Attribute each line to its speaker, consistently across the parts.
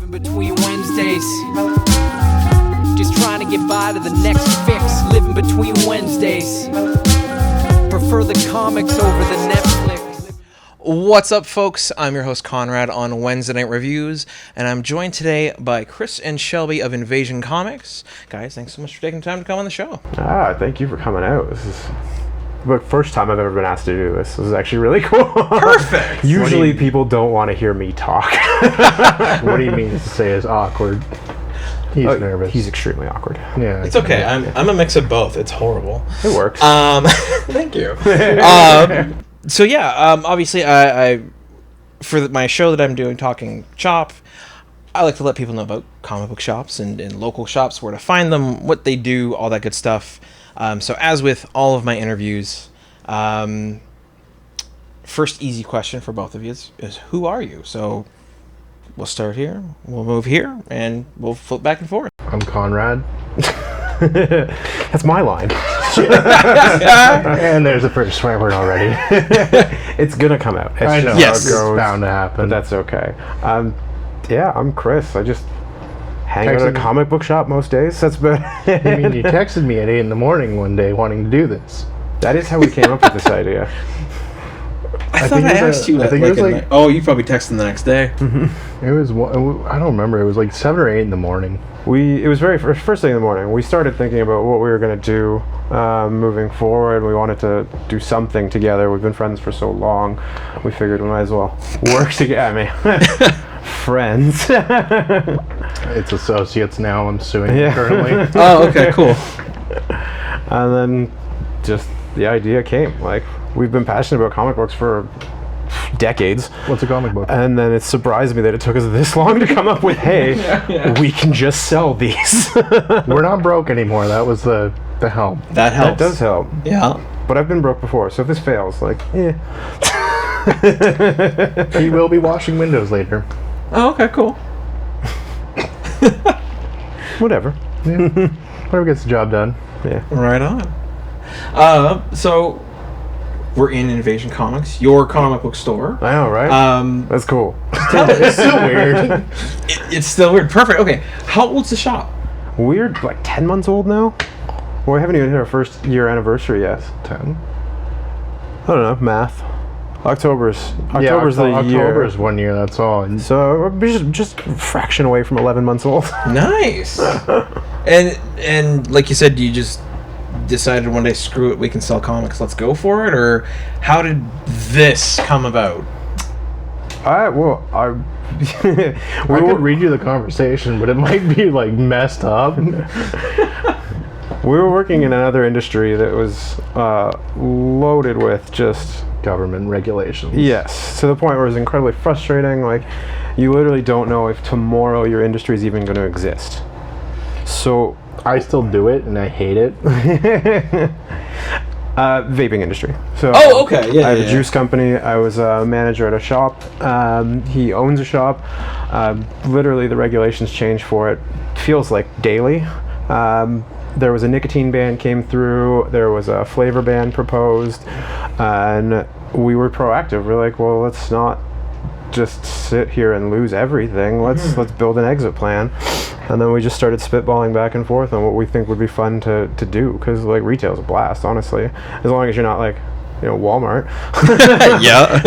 Speaker 1: Living between Wednesdays, just trying to get by to the next fix. Living between Wednesdays, prefer the comics over the Netflix.
Speaker 2: What's up, folks? I'm your host Konrad on Wednesday Night Reviews, and I'm joined today by Chris and Shelby of Invasion Comics. Guys, thanks so much for taking time to come on the show.
Speaker 3: Thank you for coming out. This is the first time I've ever been asked to do this. This is actually really cool.
Speaker 2: Perfect!
Speaker 3: Usually people don't want to hear me talk.
Speaker 4: What do you mean to say is awkward? He's nervous.
Speaker 3: He's extremely awkward.
Speaker 4: Yeah.
Speaker 2: It's okay. I'm a mix of both. It's horrible.
Speaker 3: It works.
Speaker 2: Thank you. So yeah, obviously I for my show that I'm doing, Talking Shop, I like to let people know about comic book shops and local shops, where to find them, what they do, all that good stuff. So as with all of my interviews, first easy question for both of you is who are you? So we'll start here, we'll move here, and we'll flip back and forth.
Speaker 4: I'm Konrad.
Speaker 3: That's my line.
Speaker 4: And there's the first swear word already.
Speaker 3: It's gonna come out.
Speaker 4: I know.
Speaker 2: Yes.
Speaker 4: It's bound to happen.
Speaker 3: But that's okay. Yeah, I'm Chris. I just hang out at a comic book shop most days. That's about it.
Speaker 4: I mean, you texted me at 8 in the morning one day wanting to do this.
Speaker 3: That is how we came up with this idea.
Speaker 2: I thought I asked you.
Speaker 4: I think it was like.
Speaker 2: Oh, you probably texted the next day.
Speaker 4: It was. I don't remember. It was like 7 or 8 in the morning.
Speaker 3: It was very first thing in the morning. We started thinking about what we were going to do moving forward. We wanted to do something together. We've been friends for so long. We figured we might as well work together. I mean, friends.
Speaker 4: It's associates now. I'm suing them currently.
Speaker 2: Oh, okay, cool.
Speaker 3: And then just the idea came. Like, we've been passionate about comic books for decades.
Speaker 4: What's a comic book?
Speaker 3: And then it surprised me that it took us this long to come up with, hey, we can just sell these.
Speaker 4: We're not broke anymore. That was the help.
Speaker 2: That helps.
Speaker 3: That does help.
Speaker 2: Yeah.
Speaker 3: But I've been broke before, so if this fails, like,
Speaker 4: He will be washing windows later.
Speaker 2: Oh, okay, cool.
Speaker 3: whatever.
Speaker 4: Yeah. Whatever gets the job done.
Speaker 3: Yeah.
Speaker 2: Right on. So we're in Invasion Comics, your comic book store.
Speaker 3: I know, right? That's cool.
Speaker 4: It's still weird.
Speaker 2: It's still weird. Perfect. Okay, how old's the shop?
Speaker 3: We're like 10 months old now. Well, we haven't even hit our first year anniversary yet.
Speaker 4: 10.
Speaker 3: I don't know, math. October's the year.
Speaker 4: October's 1 year. That's all. And
Speaker 3: So we're just a fraction away from 11 months old.
Speaker 2: Nice. and like you said, you just decided one day, screw it, we can sell comics, let's go for it? Or how did this come about?
Speaker 4: I could read you the conversation, but it might be like messed up.
Speaker 3: We were working in another industry that was loaded with just
Speaker 4: Government regulations.
Speaker 3: yes, to the point where it was incredibly frustrating. Like, you literally don't know if tomorrow your industry is even going to exist. So
Speaker 4: I still do it, and I hate it.
Speaker 3: vaping industry. So
Speaker 2: Oh, okay. Yeah,
Speaker 3: I have
Speaker 2: yeah,
Speaker 3: a juice company. I was a manager at a shop. He owns a shop. Literally, the regulations change for it. Feels like daily. There was a nicotine ban came through. There was a flavor ban proposed, and we were proactive. We're like, well, let's not just sit here and lose everything. Let's build an exit plan. And then we just started spitballing back and forth on what we think would be fun to do, because like retail's a blast, honestly, as long as you're not like, you know, Walmart.
Speaker 2: Yeah.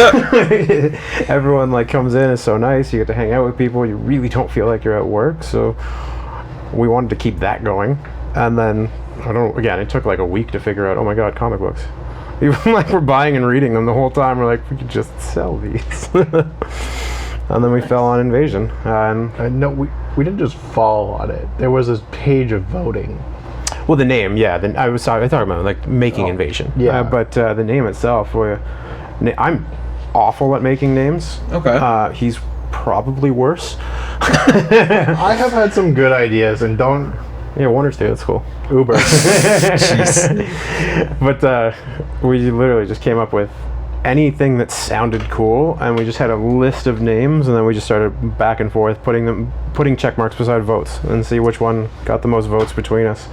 Speaker 3: Everyone like comes in, is so nice, you get to hang out with people, you really don't feel like you're at work. So we wanted to keep that going. And then it took like a week to figure out, oh my god, comic books. Even like we're buying and reading them the whole time. We're like, we could just sell these. And then we fell on Invasion. And
Speaker 4: No, we didn't just fall on it. There was this page of voting.
Speaker 3: well, the name, yeah. I was talking about like making Invasion.
Speaker 4: Yeah.
Speaker 3: But the name itself, I'm awful at making names.
Speaker 2: Okay.
Speaker 3: He's probably worse.
Speaker 4: I have had some good ideas, and don't
Speaker 3: Yeah, one or two. That's cool.
Speaker 4: Uber.
Speaker 3: But we literally just came up with anything that sounded cool, and we just had a list of names, and then we just started back and forth putting check marks beside votes and see which one got the most votes between us.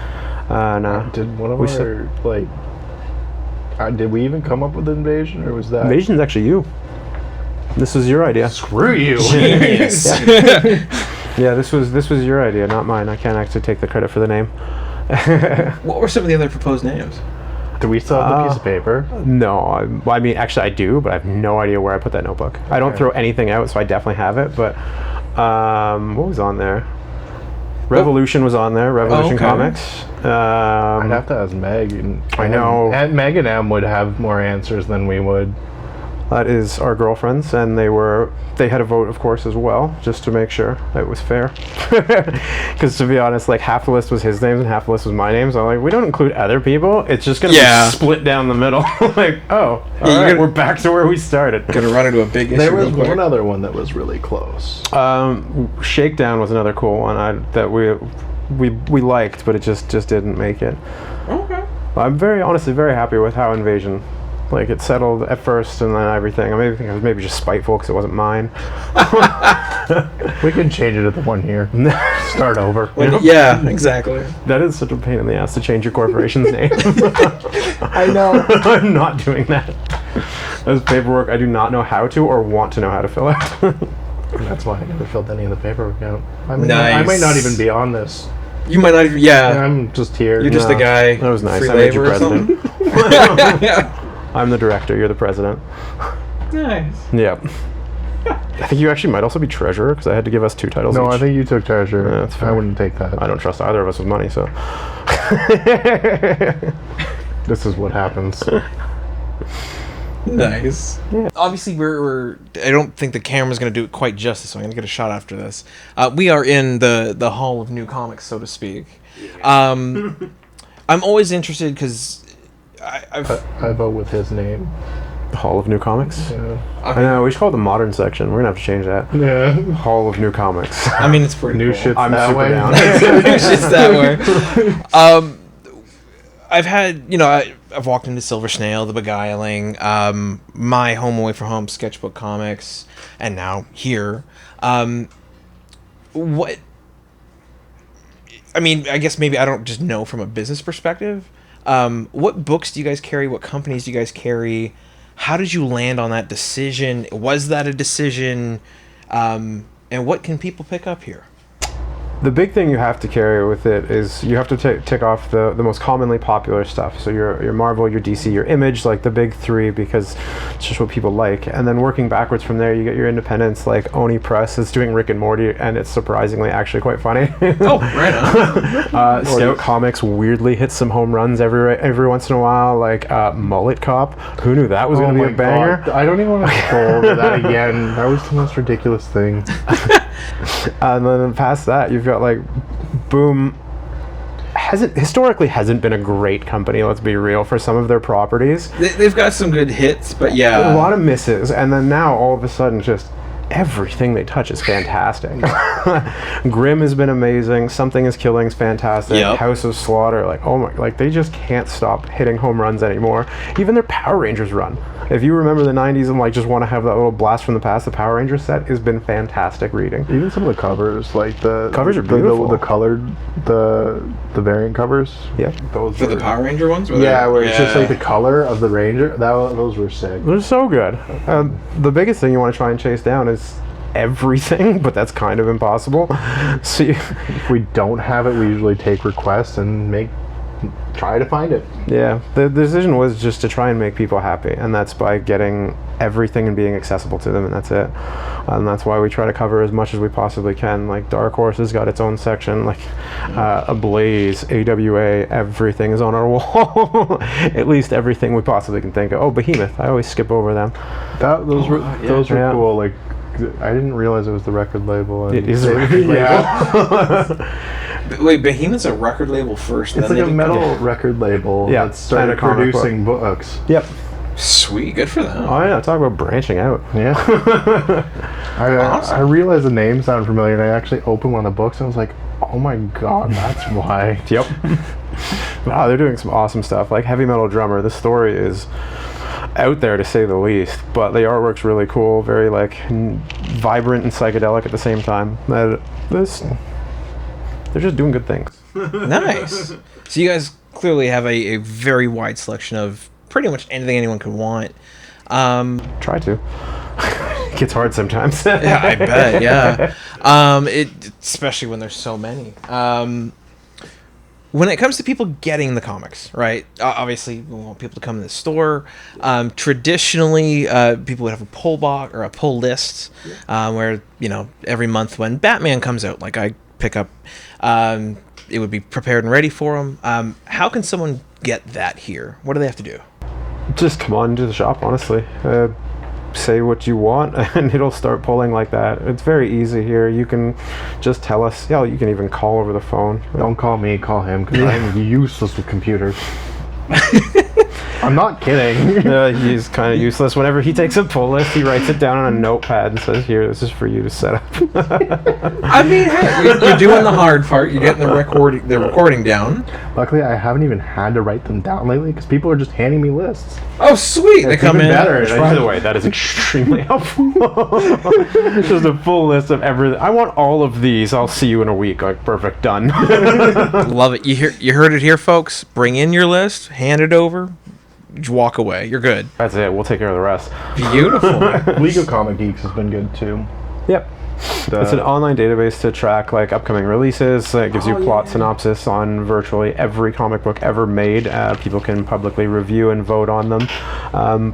Speaker 3: And
Speaker 4: Did one of did we even come up with Invasion, or was that
Speaker 3: Invasion's actually you. This was your idea.
Speaker 4: Screw you.
Speaker 2: Genius.
Speaker 3: Yeah, this was your idea, not mine. I can't actually take the credit for the name.
Speaker 2: What were some of the other proposed names?
Speaker 4: Do we still have the piece of paper?
Speaker 3: No, I mean, actually I do, but I have no idea where I put that notebook. I don't throw anything out, so I definitely have it, but what was on there? Revolution was on there, Revolution Comics.
Speaker 4: I'd have to ask Meg.
Speaker 3: I know.
Speaker 4: And Meg and Em would have more answers than we would.
Speaker 3: That is our girlfriends, and they had a vote, of course, as well, just to make sure that it was fair. Because to be honest, like half the list was his names and half the list was my names. I'm like, we don't include other people. It's just gonna be split down the middle. Like, all right, we're back to where we started.
Speaker 2: Gonna run into a big issue.
Speaker 4: There was one other one that was really close.
Speaker 3: Shakedown was another cool one that we liked, but it just didn't make it.
Speaker 2: Okay.
Speaker 3: I'm honestly very happy with how Invasion. Like, it settled at first and then everything. I maybe think I was maybe just spiteful because it wasn't mine.
Speaker 4: We can change it at the 1 year. Start over.
Speaker 2: Yeah, exactly.
Speaker 3: That is such a pain in the ass to change your corporation's name.
Speaker 4: I know.
Speaker 3: I'm not doing that. That's paperwork I do not know how to or want to know how to fill out.
Speaker 4: That's why I never filled any of the paperwork out. I might not even be on this.
Speaker 2: You might not even,
Speaker 4: I'm just here.
Speaker 2: You're just the guy.
Speaker 3: That was nice.
Speaker 2: Free
Speaker 3: I made you
Speaker 2: labor or
Speaker 3: president.
Speaker 2: yeah.
Speaker 3: I'm the director, you're the president.
Speaker 2: Nice.
Speaker 3: Yep. I think you actually might also be treasurer, because I had to give us 2 titles
Speaker 4: No,
Speaker 3: each.
Speaker 4: I think you took treasurer.
Speaker 3: Yeah, that's fair.
Speaker 4: I wouldn't take that.
Speaker 3: I don't trust either of us with money, so...
Speaker 4: This is what happens.
Speaker 2: Nice. Yeah. Obviously, we're. I don't think the camera's going to do it quite justice, so I'm going to get a shot after this. We are in the hall of new comics, so to speak. I'm always interested because
Speaker 4: I vote with his name.
Speaker 3: Hall of New Comics?
Speaker 4: Yeah.
Speaker 3: I know, we should call it the modern section. We're going to have to change that.
Speaker 4: Yeah.
Speaker 3: Hall of New Comics.
Speaker 2: I mean, it's pretty
Speaker 4: New
Speaker 2: cool.
Speaker 4: shit's
Speaker 3: I'm
Speaker 4: that
Speaker 3: super
Speaker 4: way.
Speaker 3: down.
Speaker 2: New shit's that way. I've had, I've walked into Silver Snail, The Beguiling, my home away from home, Sketchbook Comics, and now here. I guess maybe I don't just know from a business perspective. What books do you guys carry? What companies do you guys carry? How did you land on that decision? Was that a decision? And what can people pick up here?
Speaker 3: The big thing you have to carry with it is you have to tick off the most commonly popular stuff. So your Marvel, your DC, your Image, like the big 3, because it's just what people like. And then working backwards from there, you get your independents like Oni Press is doing Rick and Morty, and it's surprisingly actually quite funny.
Speaker 2: Oh, right on.
Speaker 3: Scout Comics weirdly hits some home runs every once in a while, like Mullet Cop. Who knew that was going to be a banger?
Speaker 4: God. I don't even want to go over that again. That was the most ridiculous thing.
Speaker 3: And then past that, you've got like Boom. Historically hasn't been a great company, let's be real, for some of their properties.
Speaker 2: They've got some good hits, but yeah.
Speaker 3: A lot of misses, and then now all of a sudden just everything they touch is fantastic. Grimm has been amazing. Something is Killing's fantastic.
Speaker 2: Yep.
Speaker 3: House of Slaughter, like they just can't stop hitting home runs anymore. Even their Power Rangers run. If you remember the 90s and like just want to have that little blast from the past, the Power Rangers set has been fantastic reading.
Speaker 4: Even some of the covers, like the
Speaker 3: covers are beautiful.
Speaker 4: The colored, the variant covers.
Speaker 3: Yeah,
Speaker 4: those
Speaker 2: For the Power Ranger ones?
Speaker 4: Where it's just like the color of the Ranger. Those were sick.
Speaker 3: They're so good. The biggest thing you want to try and chase down is everything, but that's kind of impossible. So
Speaker 4: if we don't have it, we usually take requests and try to find it.
Speaker 3: Yeah, the decision was just to try and make people happy, and that's by getting everything and being accessible to them, and that's it. And that's why we try to cover as much as we possibly can. Like Dark Horse has got its own section, like Ablaze, AWA, everything is on our wall. At least everything we possibly can think of. Oh, Behemoth, I always skip over them.
Speaker 4: Those were cool. Like, I didn't realize it was the record label.
Speaker 3: It is a record label.
Speaker 2: Wait, Behemoth's a record label first?
Speaker 4: It's like a metal record label that started producing books.
Speaker 3: Yep.
Speaker 2: Sweet, good for them.
Speaker 3: Oh yeah, talk about branching out.
Speaker 4: Yeah. I realized the name sounded familiar, and I actually opened one of the books and I was like, oh my god, that's why.
Speaker 3: Yep. Wow, they're doing some awesome stuff. Like Heavy Metal Drummer, the story is out there to say the least, but the artwork's really cool, very like vibrant and psychedelic at the same time. They're just doing good things.
Speaker 2: Nice. So you guys clearly have a very wide selection of pretty much anything anyone could want.
Speaker 3: Try to. It gets hard sometimes.
Speaker 2: Yeah, I bet. Yeah. Especially when there's so many. When it comes to people getting the comics, right? Obviously, we want people to come to the store. Traditionally, people would have a pull box or a pull list, where every month when Batman comes out, like I pick up, it would be prepared and ready for them. How can someone get that here? What do they have to do?
Speaker 3: Just come on to the shop, honestly. Say what you want and it'll start pulling like that. It's very easy here. You can just tell us. Yeah, you can even call over the phone.
Speaker 4: Don't call me, call him, because I'm useless with computers. I'm not kidding.
Speaker 3: He's kind of useless. Whenever he takes a pull list, he writes it down on a notepad and says, "Here, this is for you to set up."
Speaker 2: I mean, hey, you're doing the hard part. You're getting the recording down.
Speaker 4: Luckily, I haven't even had to write them down lately because people are just handing me lists.
Speaker 2: Oh, sweet! They come in.
Speaker 3: Better. By the way, that is extremely helpful. Just a full list of everything. I want all of these. I'll see you in a week. Like, perfect, done.
Speaker 2: Love it. You heard it here, folks. Bring in your list. Hand it over. Walk away. You're good.
Speaker 3: That's it. We'll take care of the rest.
Speaker 2: Beautiful.
Speaker 4: League of Comic Geeks has been good too.
Speaker 3: Yep. It's an online database to track like upcoming releases. It gives you plot synopsis on virtually every comic book ever made. People can publicly review and vote on them.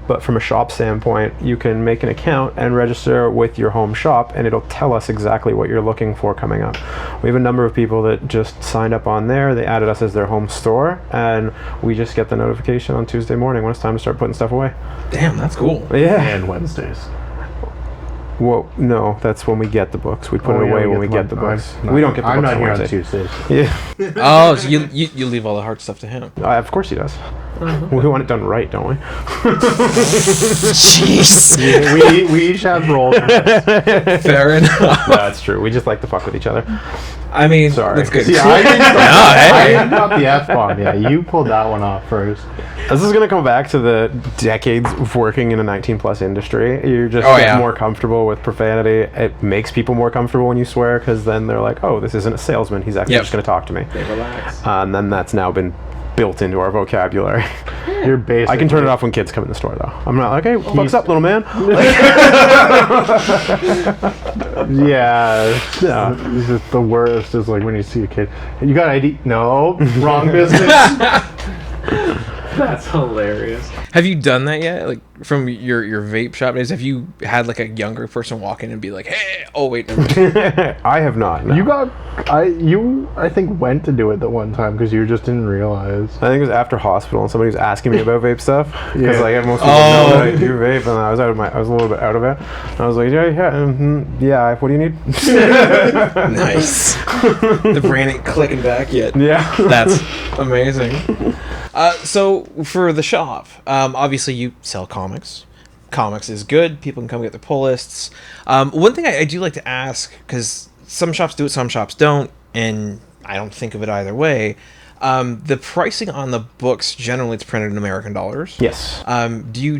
Speaker 3: But from a shop standpoint, you can make an account and register with your home shop, and it'll tell us exactly what you're looking for coming up. We have a number of people that just signed up on there. They added us as their home store, and we just get the notification on Tuesday morning when it's time to start putting stuff away.
Speaker 2: Damn, that's cool.
Speaker 3: Yeah.
Speaker 4: And Wednesdays.
Speaker 3: Well, no, that's when we get the books. We put it away when we get the books. We don't get the books on
Speaker 4: here
Speaker 3: Wednesday.
Speaker 4: on Tuesdays.
Speaker 3: Yeah.
Speaker 2: Oh, so you leave all the hard stuff to him.
Speaker 3: Of course he does. We want it done right, don't we?
Speaker 2: Jeez.
Speaker 4: We each have roles.
Speaker 2: Fair enough.
Speaker 3: No, that's true. We just like to fuck with each other.
Speaker 2: I mean,
Speaker 3: Sorry.
Speaker 2: that's good.
Speaker 4: See, I didn't drop the F-bomb. Yeah, you pulled that one off first.
Speaker 3: This is going to come back to the decades of working in a 19-plus industry. You just get more comfortable with profanity. It makes people more comfortable when you swear, because then they're like, oh, this isn't a salesman. He's actually just going to talk to me.
Speaker 2: They relax.
Speaker 3: And then that's now been built into our vocabulary.
Speaker 4: You're basically...
Speaker 3: I can turn it off when kids come in the store, though. I'm not like, hey, what's up, little man?
Speaker 4: Yeah. This is the worst is like when you see a kid. You got ID? No. Wrong business.
Speaker 2: That's hilarious. Have you done that yet? Like from your vape shop days, have you had like a younger person walk in and be like, "Hey, oh wait, never mind."
Speaker 3: I have not. No.
Speaker 4: I think went to do it the one time because you just didn't realize.
Speaker 3: I think it was after hospital and somebody was asking me about vape stuff because like most people
Speaker 2: Oh.
Speaker 3: know that I do vape, and I was I was a little bit out of it. And I was like, yeah. What do you need?
Speaker 2: Nice. The brain ain't clicking back yet.
Speaker 3: Yeah.
Speaker 2: That's amazing. So for the shop, obviously you sell comics. Comics is good. People can come get their pull lists. One thing I do like to ask, because some shops do it, some shops don't, and I don't think of it either way. The pricing on the books, generally it's printed in American dollars.
Speaker 3: Yes.
Speaker 2: Do you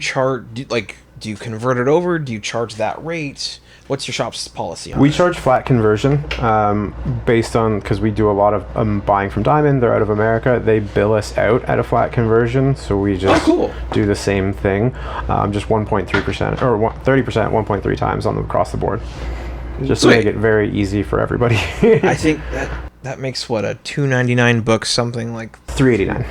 Speaker 2: convert it over? Do you charge that rate? What's your shop's policy on
Speaker 3: We
Speaker 2: that?
Speaker 3: charge flat conversion based on, because we do a lot of buying from Diamond. They're out of America. They bill us out at a flat conversion, so we just do the same thing, just 1.3% or 30%, 1.3 times across the board, just to make it very easy for everybody.
Speaker 2: I think that makes what, a $2.99 book, something like
Speaker 3: $3.89.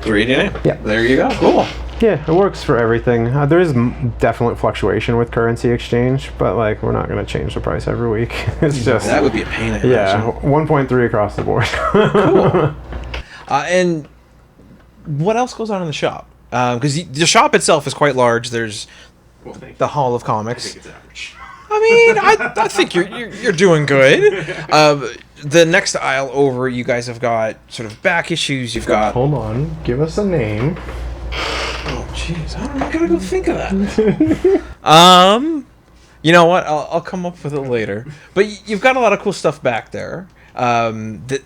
Speaker 2: $3.89.
Speaker 3: Yeah.
Speaker 2: There you go. Cool.
Speaker 3: Yeah, it works for everything. There is definite fluctuation with currency exchange, but like we're not going to change the price every week. It's just
Speaker 2: That would be a pain. I
Speaker 3: yeah,
Speaker 2: imagine.
Speaker 3: 1.3 across the board.
Speaker 2: Cool. And what else goes on in the shop? Because the shop itself is quite large. There's the Hall of Comics.
Speaker 5: I think it's average.
Speaker 2: I mean, I think you're doing good. The next aisle over, you guys have got sort of back issues. You've got.
Speaker 4: Hold on. Give us a name.
Speaker 2: Oh, jeez, I gotta go think of that. You know what? I'll come up with it later. But you've got a lot of cool stuff back there. The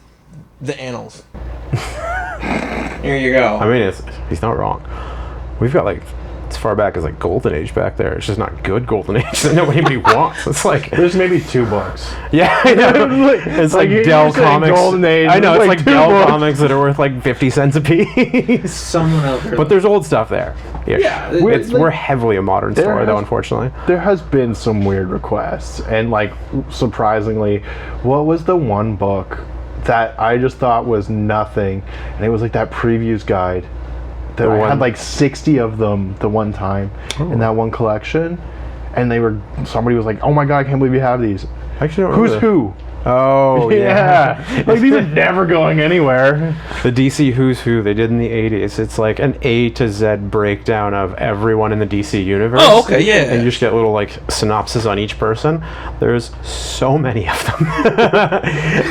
Speaker 2: annals. Here you go.
Speaker 3: I mean, he's not wrong. We've got like, it's far back as like Golden Age back there. It's just not good Golden Age that nobody wants. It's like
Speaker 4: There's maybe 2 books.
Speaker 3: yeah, I know. It's like
Speaker 4: you're
Speaker 3: Dell
Speaker 4: saying
Speaker 3: Comics.
Speaker 4: Golden Age,
Speaker 3: I know it's
Speaker 4: like
Speaker 3: like
Speaker 4: 2
Speaker 3: Dell
Speaker 4: books.
Speaker 3: Comics that are worth like 50 cents a piece.
Speaker 2: Someone out there.
Speaker 3: But there's old stuff there.
Speaker 2: Yeah,
Speaker 3: we're heavily a modern store though,
Speaker 4: has-
Speaker 3: unfortunately.
Speaker 4: There has been some weird requests, and like surprisingly, what was the one book that I just thought was nothing, and it was like that previews guide that I had like 60 of them the one time in that one collection, and somebody was like, "Oh my god, I can't believe you have these."
Speaker 3: I actually don't
Speaker 4: Who's
Speaker 3: remember.
Speaker 4: who?
Speaker 3: Oh
Speaker 4: Yeah, like these are never going anywhere.
Speaker 3: The DC Who's Who they did in the 80s. It's like an A to Z breakdown of everyone in the DC universe.
Speaker 2: Oh, okay, yeah.
Speaker 3: And you just get little like synopsis on each person. There's so many of them.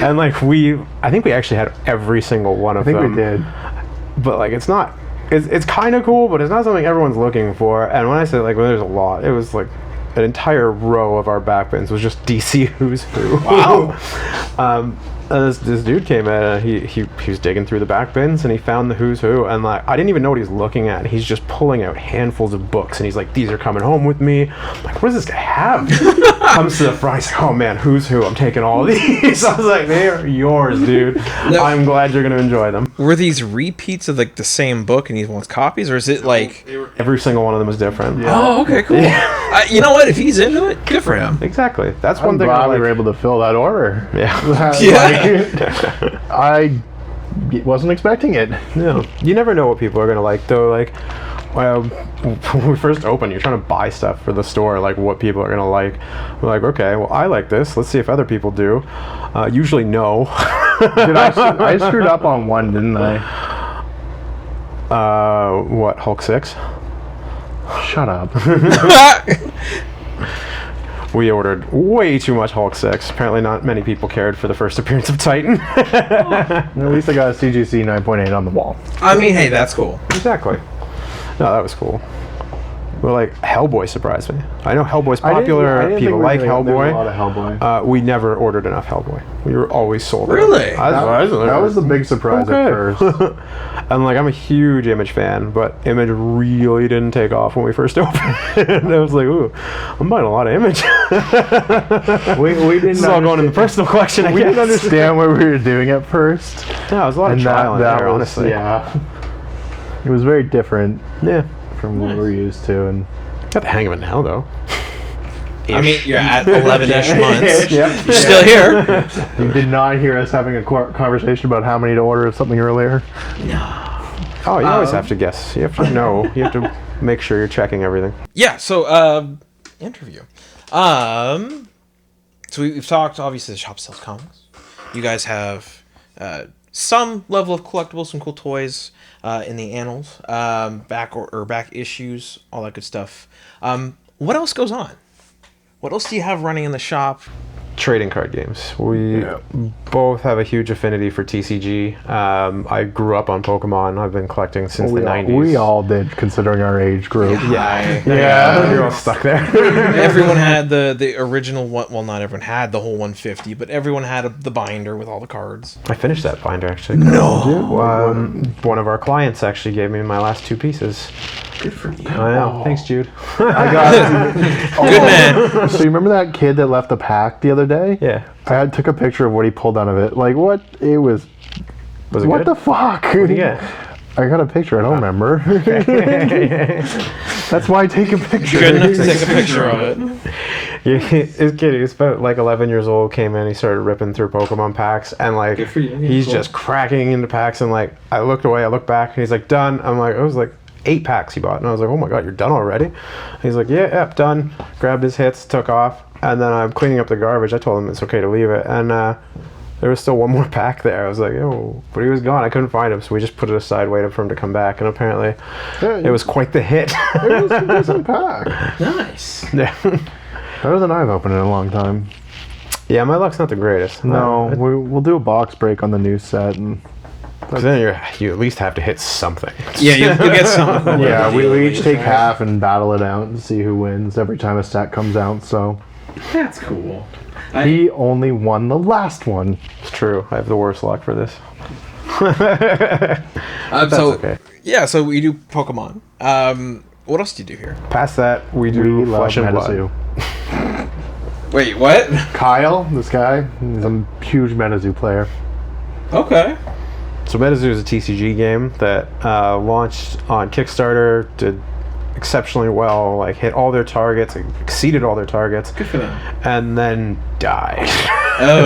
Speaker 3: And like I think we actually had every single one of
Speaker 4: I think
Speaker 3: them.
Speaker 4: we did.
Speaker 3: But like it's kind of cool, but it's not something everyone's looking for. And when I say like, well, there's a lot, it was like an entire row of our backbins was just DC Who's Who.
Speaker 2: Wow.
Speaker 3: This dude came in and he was digging through the back bins and he found the Who's Who, and like I didn't even know what he was looking at. He's just pulling out handfuls of books and he's like, "These are coming home with me." I'm like, "What does this guy have?" Comes to the front, he's like, "Oh man, Who's Who? I'm taking all of these." I was like, "They are yours, dude. I'm glad you're gonna enjoy them."
Speaker 2: Were these repeats of like the same book and he wants copies, or is it like?
Speaker 3: Every single one of them was different.
Speaker 2: Oh, okay, cool. You know what? If he's into it, good for him.
Speaker 3: Exactly. That's
Speaker 4: I'm
Speaker 3: one thing I
Speaker 4: glad we
Speaker 3: like.
Speaker 4: were able to fill that order.
Speaker 3: Yeah.
Speaker 2: Yeah.
Speaker 4: I wasn't expecting it.
Speaker 3: No, you never know what people are gonna like though. Like, well, when we first open, you're trying to buy stuff for the store, like what people are gonna like. We're like, okay, well, I like this. Let's see if other people do. Usually, no.
Speaker 4: I screwed up on one, didn't I?
Speaker 3: What, Hulk 6?
Speaker 4: Shut up.
Speaker 3: We ordered way too much Hulk 6. Apparently, not many people cared for the first appearance of Titan.
Speaker 4: At least I got a CGC 9.8 on the wall.
Speaker 2: I mean, hey, that's cool.
Speaker 3: Exactly. No, that was cool. Well, like Hellboy surprised me. I know Hellboy's popular.
Speaker 4: I didn't
Speaker 3: People
Speaker 4: think
Speaker 3: like
Speaker 4: there was
Speaker 3: Hellboy.
Speaker 4: a lot of Hellboy.
Speaker 3: We never ordered enough Hellboy. We were always sold out.
Speaker 2: Really?
Speaker 4: That was the big surprise at first.
Speaker 3: And like I'm a huge Image fan, but Image really didn't take off when we first opened. And I was like, ooh, I'm buying a lot of Image.
Speaker 4: We didn't.
Speaker 3: This is all going in the personal collection.
Speaker 4: We didn't understand what we were doing at first.
Speaker 3: Yeah, it was a lot of trial and error, honestly.
Speaker 4: Yeah. It was very different
Speaker 3: Yeah.
Speaker 4: from what we're used to, and
Speaker 3: Got the hang of it now, though.
Speaker 2: I mean, you're at 11-ish months.
Speaker 4: Yep.
Speaker 2: You're still here.
Speaker 4: You did not hear us having a conversation about how many to order of something earlier.
Speaker 3: Oh, you always have to guess. You have to know. You have to make sure you're checking everything.
Speaker 2: Yeah, so, interview. So we've talked, obviously, the shop sells comics. You guys have some level of collectibles, some cool toys in the annals, back issues, all that good stuff. What else goes on? What else do you have running in the shop?
Speaker 3: Trading card games. We both have a huge affinity for TCG. I grew up on Pokemon. I've been collecting since the 90s.
Speaker 4: We all did, considering our age group.
Speaker 3: Yeah, you're all stuck there.
Speaker 2: Everyone had the original one. Well, not everyone had the whole 150, but everyone had the binder with all the cards.
Speaker 3: I finished that binder, actually.
Speaker 2: No.
Speaker 3: One of our clients actually gave me my last 2 pieces.
Speaker 2: Good for you.
Speaker 3: I know. Thanks, Jude.
Speaker 4: I got.
Speaker 2: Good man.
Speaker 4: So you remember that kid that left the pack the other day?
Speaker 3: Yeah.
Speaker 4: Took a picture of what he pulled out of it. Like, what? It was.
Speaker 3: Was it
Speaker 4: What
Speaker 3: good?
Speaker 4: the fuck?
Speaker 3: What did you get?
Speaker 4: I got a picture. I don't remember. That's why I take a picture.
Speaker 2: Good enough to take a picture of it.
Speaker 3: Yeah, this kid, he was about like 11 years old, came in, he started ripping through Pokemon packs, and like,
Speaker 2: Good for you. Yeah,
Speaker 3: he's
Speaker 2: cool.
Speaker 3: just cracking into packs, and like, I looked away, I looked back, and he's like, done. I'm like, it was like 8 packs he bought, and I was like, oh my god, you're done already? He's like, yeah, done. Grabbed his hits, took off, and then I'm cleaning up the garbage. I told him it's okay to leave it, and there was still one more pack there. I was like, oh, but he was gone. I couldn't find him, so we just put it aside, waited for him to come back, and apparently it was quite the hit.
Speaker 4: It was a decent pack.
Speaker 2: Nice.
Speaker 3: Yeah.
Speaker 4: Better than I've opened in a long time.
Speaker 3: Yeah, my luck's not the greatest.
Speaker 4: No, we'll do a box break on the new set, and
Speaker 3: Because then you at least have to hit something.
Speaker 2: Yeah, you'll get some.
Speaker 4: yeah, we each take half and battle it out and see who wins every time a set comes out. So
Speaker 2: That's cool.
Speaker 4: he only won the last one.
Speaker 3: It's true. I have the worst luck for this.
Speaker 2: So
Speaker 3: okay.
Speaker 2: yeah, so we do Pokemon. What else do you do here?
Speaker 3: Past that, we do
Speaker 4: We love
Speaker 3: Flesh and Blood.
Speaker 4: Medizu.
Speaker 2: Wait, what?
Speaker 4: Kyle, this guy, he's a huge Medizu player.
Speaker 2: Okay.
Speaker 3: So Medizu is a TCG game that launched on Kickstarter, did exceptionally well, like hit all their targets, exceeded all their targets,
Speaker 2: Good for them.
Speaker 3: and then died.
Speaker 2: Oh.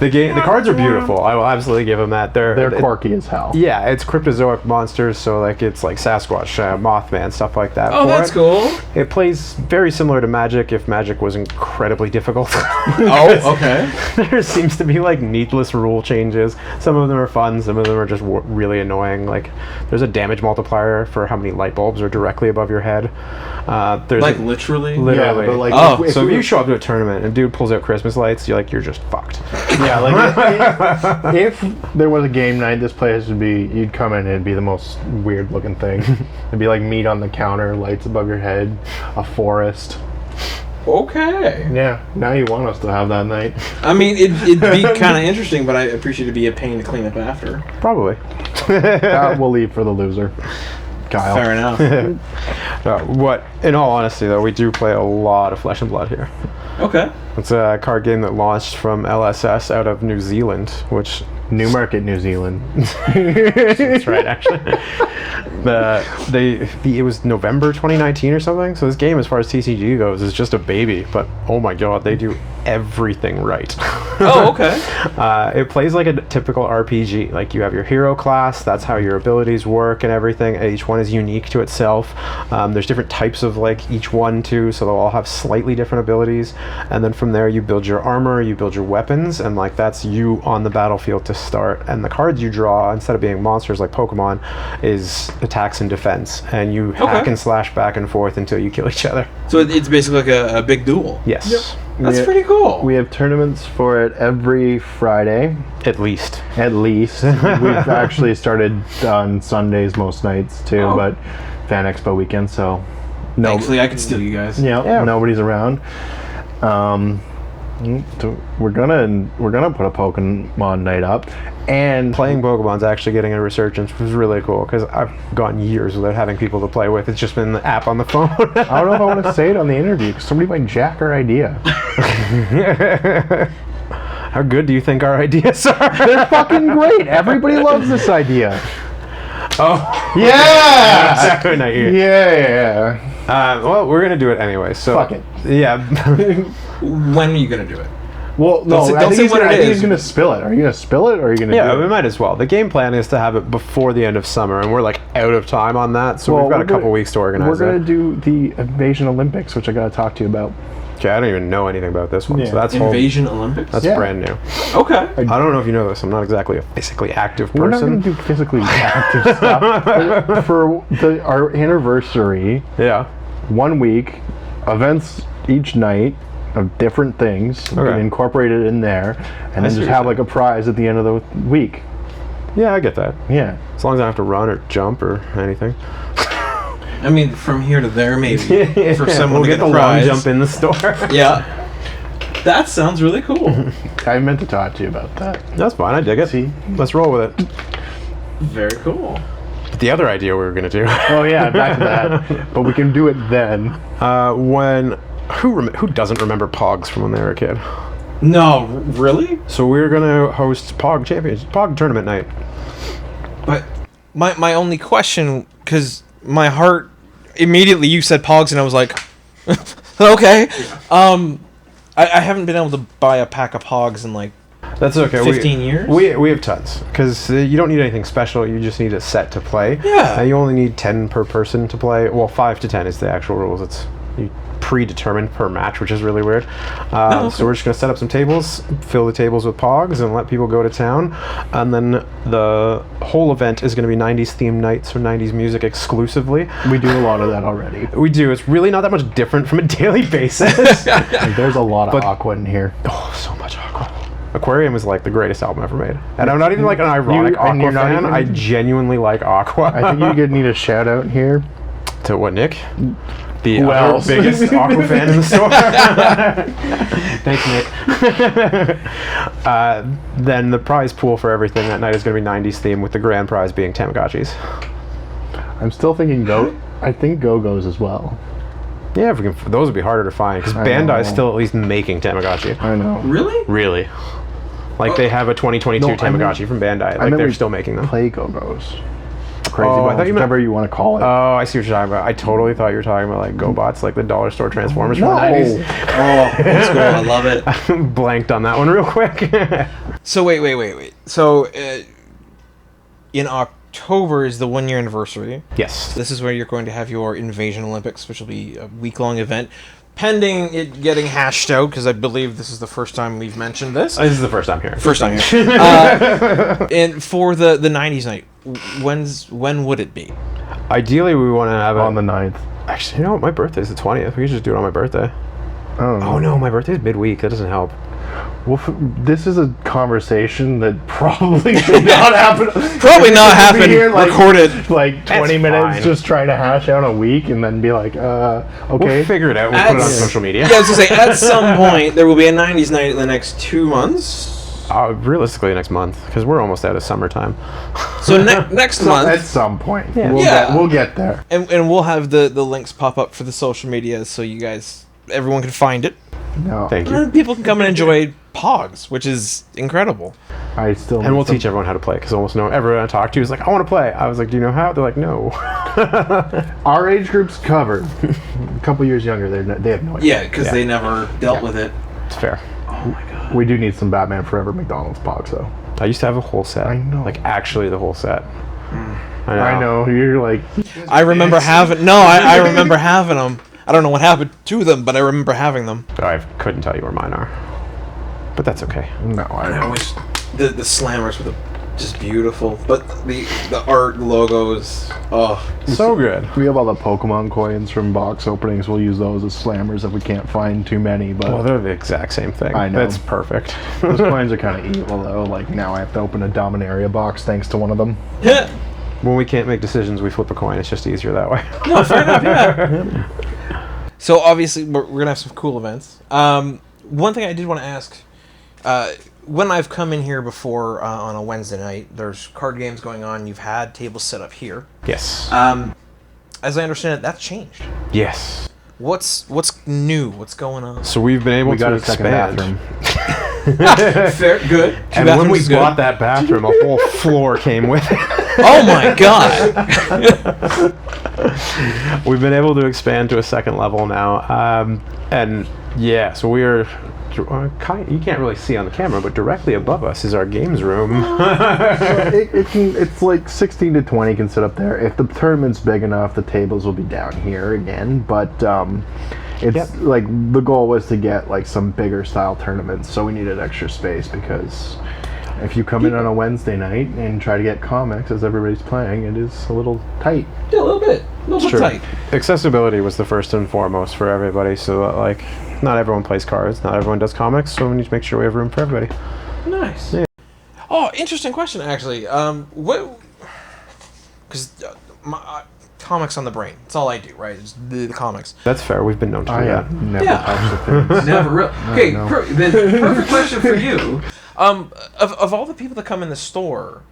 Speaker 3: The cards are beautiful. I will absolutely give them that.
Speaker 4: They're quirky as hell.
Speaker 3: Yeah, it's cryptozoic monsters, so like it's like Sasquatch, Mothman, stuff like that.
Speaker 2: Oh,
Speaker 3: for
Speaker 2: that's
Speaker 3: it.
Speaker 2: cool.
Speaker 3: It plays very similar to Magic if Magic was incredibly difficult.
Speaker 2: Oh, okay.
Speaker 3: There seems to be like needless rule changes. Some of them are fun, some of them are just really annoying. Like there's a damage multiplier for how many light bulbs are directly above your head. There's
Speaker 2: Like literally?
Speaker 3: literally.
Speaker 4: Yeah, but like,
Speaker 2: Oh,
Speaker 3: So if you show up to a tournament and a dude pulls out Christmas lights, you're just fucked.
Speaker 4: Yeah, like if there was a game night, this place would be. You'd come in and it'd be the most weird looking thing. It'd be like meat on the counter, lights above your head, a forest.
Speaker 2: Okay.
Speaker 4: Yeah, now you want us to have that night.
Speaker 2: I mean, it'd be kind of interesting, but I appreciate it'd be a pain to clean up after.
Speaker 3: Probably.
Speaker 4: We'll leave for the loser, Kyle.
Speaker 2: Fair enough.
Speaker 3: In all honesty, though, we do play a lot of Flesh and Blood here.
Speaker 2: Okay.
Speaker 3: It's a card game that launched from LSS out of New Zealand, which
Speaker 4: Newmarket, New Zealand.
Speaker 3: that's right, actually. It was November 2019 or something. So this game, as far as TCG goes, is just a baby. But oh my god, they do everything right.
Speaker 2: Oh, okay.
Speaker 3: It plays like a typical RPG. Like you have your hero class, that's how your abilities work and everything. Each one is unique to itself. There's different types of like each one too, so they'll all have slightly different abilities. And then from there you build your armor, you build your weapons, and like that's you on the battlefield to start. And the cards you draw, instead of being monsters like Pokemon, is attacks and defense. And you hack and slash back and forth until you kill each other.
Speaker 2: So it's basically like a big duel.
Speaker 3: Yes.
Speaker 2: That's pretty cool.
Speaker 4: We have tournaments for it every Friday.
Speaker 3: At least.
Speaker 4: At least. We've actually started on Sundays most nights too,
Speaker 2: Oh.
Speaker 4: but Fan Expo weekend, so no.
Speaker 2: Thankfully, I could steal you guys.
Speaker 4: Yeah, nobody's around. We're gonna put a Pokemon night up, and
Speaker 3: Playing Pokemon's actually getting a resurgence, which is really cool because I've gone years without having people to play with. It's just been the app on the phone.
Speaker 4: I don't know if I want to say it on the interview because somebody might jack our idea.
Speaker 3: How good do you think our ideas are?
Speaker 4: They're fucking great. Everybody loves this idea.
Speaker 3: Oh,
Speaker 4: Yeah.
Speaker 3: exactly. Not you.
Speaker 4: Yeah.
Speaker 3: Well, we're gonna do it anyway. So
Speaker 4: Fuck it.
Speaker 3: Yeah.
Speaker 2: When are you gonna do it?
Speaker 4: Well, no,
Speaker 2: Don't say-
Speaker 4: I
Speaker 2: don't
Speaker 4: think
Speaker 2: say
Speaker 4: he's
Speaker 2: what
Speaker 4: gonna,
Speaker 2: it
Speaker 4: I think
Speaker 2: is.
Speaker 4: he's gonna spill it. Are you gonna spill it, or are you gonna?
Speaker 3: Yeah,
Speaker 4: do
Speaker 3: we
Speaker 4: it?
Speaker 3: might as well. The game plan is to have it before the end of summer, and we're like out of time on that, so we've got a couple weeks to organize
Speaker 4: We're gonna
Speaker 3: it.
Speaker 4: do the Invasion Olympics, which I gotta talk to you about.
Speaker 3: Okay, I don't even know anything about this one,
Speaker 4: Yeah.
Speaker 3: so that's
Speaker 2: Invasion Olympics?
Speaker 3: That's
Speaker 4: Yeah.
Speaker 3: brand new.
Speaker 2: Okay.
Speaker 3: I don't know if you know this. I'm not exactly a physically active
Speaker 4: We're not gonna
Speaker 3: person.
Speaker 4: do physically active stuff. But for our anniversary,
Speaker 3: Yeah.
Speaker 4: 1 week, events each night of different things. We
Speaker 3: Okay.
Speaker 4: can incorporate it in there, and then
Speaker 3: see
Speaker 4: just
Speaker 3: what
Speaker 4: have
Speaker 3: you're
Speaker 4: like a prize at the end of the week.
Speaker 3: Yeah, I get that.
Speaker 4: Yeah.
Speaker 3: As long as I don't have to run or jump or anything.
Speaker 2: I mean, from here to there, maybe. For someone
Speaker 3: We'll
Speaker 2: to
Speaker 3: get the
Speaker 2: a
Speaker 3: long
Speaker 2: prize.
Speaker 3: jump in the store.
Speaker 2: Yeah. That sounds really cool.
Speaker 4: I meant to talk to you about that.
Speaker 3: That's fine. I dig it.
Speaker 4: See?
Speaker 3: Let's roll with it.
Speaker 2: Very cool.
Speaker 3: But the other idea we were going to do.
Speaker 4: Oh yeah, back to that. But we can do it then.
Speaker 3: Who doesn't remember Pogs from when they were a kid?
Speaker 2: No, really?
Speaker 3: So we're going to host Pog tournament night.
Speaker 2: But my only question, because my heart immediately you said Pogs and I was like, okay. I haven't been able to buy a pack of Pogs in like
Speaker 3: That's okay.
Speaker 2: 15 years?
Speaker 3: We have tons because you don't need anything special. You just need a set to play.
Speaker 2: Yeah.
Speaker 3: You only need 10 per person to play. Well, 5 to 10 is the actual rules. It's predetermined per match, which is really weird.
Speaker 2: Okay.
Speaker 3: So we're just gonna set up some tables, fill the tables with Pogs, and let people go to town. And then the whole event is gonna be 90s themed nights or 90s music exclusively.
Speaker 4: We do a lot of that already.
Speaker 3: We do. It's really not that much different from a daily basis.
Speaker 4: Like, there's a lot of
Speaker 3: But-
Speaker 4: Aqua in here.
Speaker 3: Oh, so much Aqua. Aquarium is like the greatest album ever made. And I'm not even like an ironic
Speaker 4: You- and
Speaker 3: Aqua
Speaker 4: you're not
Speaker 3: fan.
Speaker 4: even-
Speaker 3: I genuinely like Aqua.
Speaker 4: I think you need a shout out here.
Speaker 3: To what, Nick? The
Speaker 4: Who
Speaker 3: other
Speaker 4: else?
Speaker 3: biggest Aqua fan in the store. Thanks, Nick. Then the prize pool for everything that night is going to be 90s theme, with the grand prize being Tamagotchis.
Speaker 4: I'm still thinking goat. I think Go-Go's as well.
Speaker 3: Yeah, if we can, those would be harder to find because Bandai's still at least making Tamagotchi.
Speaker 4: I know.
Speaker 2: Really?
Speaker 3: Really? Like they have a 2022
Speaker 4: No, I meant-
Speaker 3: Tamagotchi from Bandai.
Speaker 4: I
Speaker 3: Like
Speaker 4: meant
Speaker 3: they're
Speaker 4: we
Speaker 3: still making them.
Speaker 4: Play Go-Go's. Crazy
Speaker 3: Oh, I
Speaker 4: balls,
Speaker 3: thought you meant-
Speaker 4: whatever you want to call it.
Speaker 3: Oh, I see what you're talking about. I totally thought you were talking about like GoBots, like the dollar store Transformers from
Speaker 4: no.
Speaker 3: the 90s.
Speaker 2: Oh, that's cool. I love it.
Speaker 3: Blanked on that one real quick.
Speaker 2: So wait. So in October is the 1 year anniversary.
Speaker 3: Yes.
Speaker 2: This is where you're going to have your Invasion Olympics, which will be a week-long event, pending it getting hashed out, because I believe this is the first time we've mentioned this.
Speaker 3: This is the first time here.
Speaker 2: First time here. And for the 90s night, when would it be?
Speaker 3: Ideally, we want to have it
Speaker 4: On the 9th.
Speaker 3: Actually, you know what? My birthday's the 20th. We could just do it on my birthday.
Speaker 4: Oh,
Speaker 3: Oh no, my birthday's midweek. That doesn't help.
Speaker 4: Well, this is a conversation that probably should not happen.
Speaker 2: Probably not
Speaker 4: We
Speaker 2: happen
Speaker 4: here, like,
Speaker 2: recorded.
Speaker 4: Like 20 minutes
Speaker 3: fine.
Speaker 4: just trying to hash out a week and then be like, okay.
Speaker 3: We'll figure it out. We'll put it on
Speaker 2: That's-
Speaker 3: social media.
Speaker 2: Yeah, I was going to say, at some point, there will be a 90s night in the next 2 months.
Speaker 3: Realistically, next month, because we're almost out of summertime.
Speaker 2: So next
Speaker 4: At
Speaker 2: month,
Speaker 4: some point.
Speaker 3: Yeah.
Speaker 4: We'll get there.
Speaker 2: and we'll have the links pop up for the social media so you guys, everyone can find it.
Speaker 4: No.
Speaker 3: Thank you.
Speaker 2: And people can come and enjoy Pogs, which is incredible.
Speaker 4: I still
Speaker 3: And we'll teach everyone how to play, because almost everyone I talk to is like, I want to play. I was like, do you know how? They're like, no.
Speaker 4: Our age group's covered. A couple years younger, they have no idea.
Speaker 2: Yeah, because they never dealt with it.
Speaker 3: It's fair.
Speaker 2: Oh my god.
Speaker 4: We do need some Batman Forever McDonald's Pogs, though.
Speaker 3: I used to have a whole set.
Speaker 4: I know.
Speaker 3: Like, actually the whole set.
Speaker 4: I know. You're like,
Speaker 2: I remember having... No, I remember having them. I don't know what happened to them, but I remember having them.
Speaker 3: I couldn't tell you where mine are. But that's okay.
Speaker 4: no,
Speaker 2: I wish... The slammers were just beautiful. But the art logos... Oh.
Speaker 3: So good.
Speaker 4: We have all the Pokemon coins from box openings. We'll use those as slammers if we can't find too many. But
Speaker 3: Well, they're the exact same thing.
Speaker 4: I know.
Speaker 3: That's perfect.
Speaker 4: those coins are kind of evil, though. Like, now I have to open a Dominaria box thanks to one of them.
Speaker 2: Yeah.
Speaker 3: When we can't make decisions, we flip a coin. It's just easier that way.
Speaker 2: No, fair enough, yeah. So, obviously, we're going to have some cool events. One thing I did want to ask... when I've come in here before on a Wednesday night, there's card games going on. You've had tables set up here.
Speaker 3: Yes.
Speaker 2: As I understand it, that's changed.
Speaker 3: Yes.
Speaker 2: What's new? What's going on?
Speaker 3: So we've been able
Speaker 4: We got
Speaker 3: to
Speaker 4: a second
Speaker 3: expand.
Speaker 2: Fair,
Speaker 4: bathroom.
Speaker 2: good. Two
Speaker 3: And when we
Speaker 2: bathrooms is good.
Speaker 3: bought that bathroom, a whole floor came with it.
Speaker 2: Oh my god!
Speaker 3: We've been able to expand to a second level now. And yeah, so we are... you can't really see on the camera, but directly above us is our games room.
Speaker 4: It's like 16 to 20 can sit up there. If the tournament's big enough, the tables will be down here again. But it's like the goal was to get like some bigger style tournaments, so we needed extra space because if you come in on a Wednesday night and try to get comics as everybody's playing, it is a little tight.
Speaker 2: Yeah, a little bit tight.
Speaker 3: Accessibility was the first and foremost for everybody, so that, like, not everyone plays cards, not everyone does comics, so we need to make sure we have room for everybody.
Speaker 2: Nice.
Speaker 3: Yeah.
Speaker 2: Oh, interesting question actually. What? Because comics on the brain. That's all I do, right? It's the comics.
Speaker 3: That's fair. We've been known to do that.
Speaker 4: Never
Speaker 2: Yeah.
Speaker 4: touched the things.
Speaker 2: Never really. Okay,
Speaker 4: no.
Speaker 2: then perfect question for you. Of all the people that come in the store,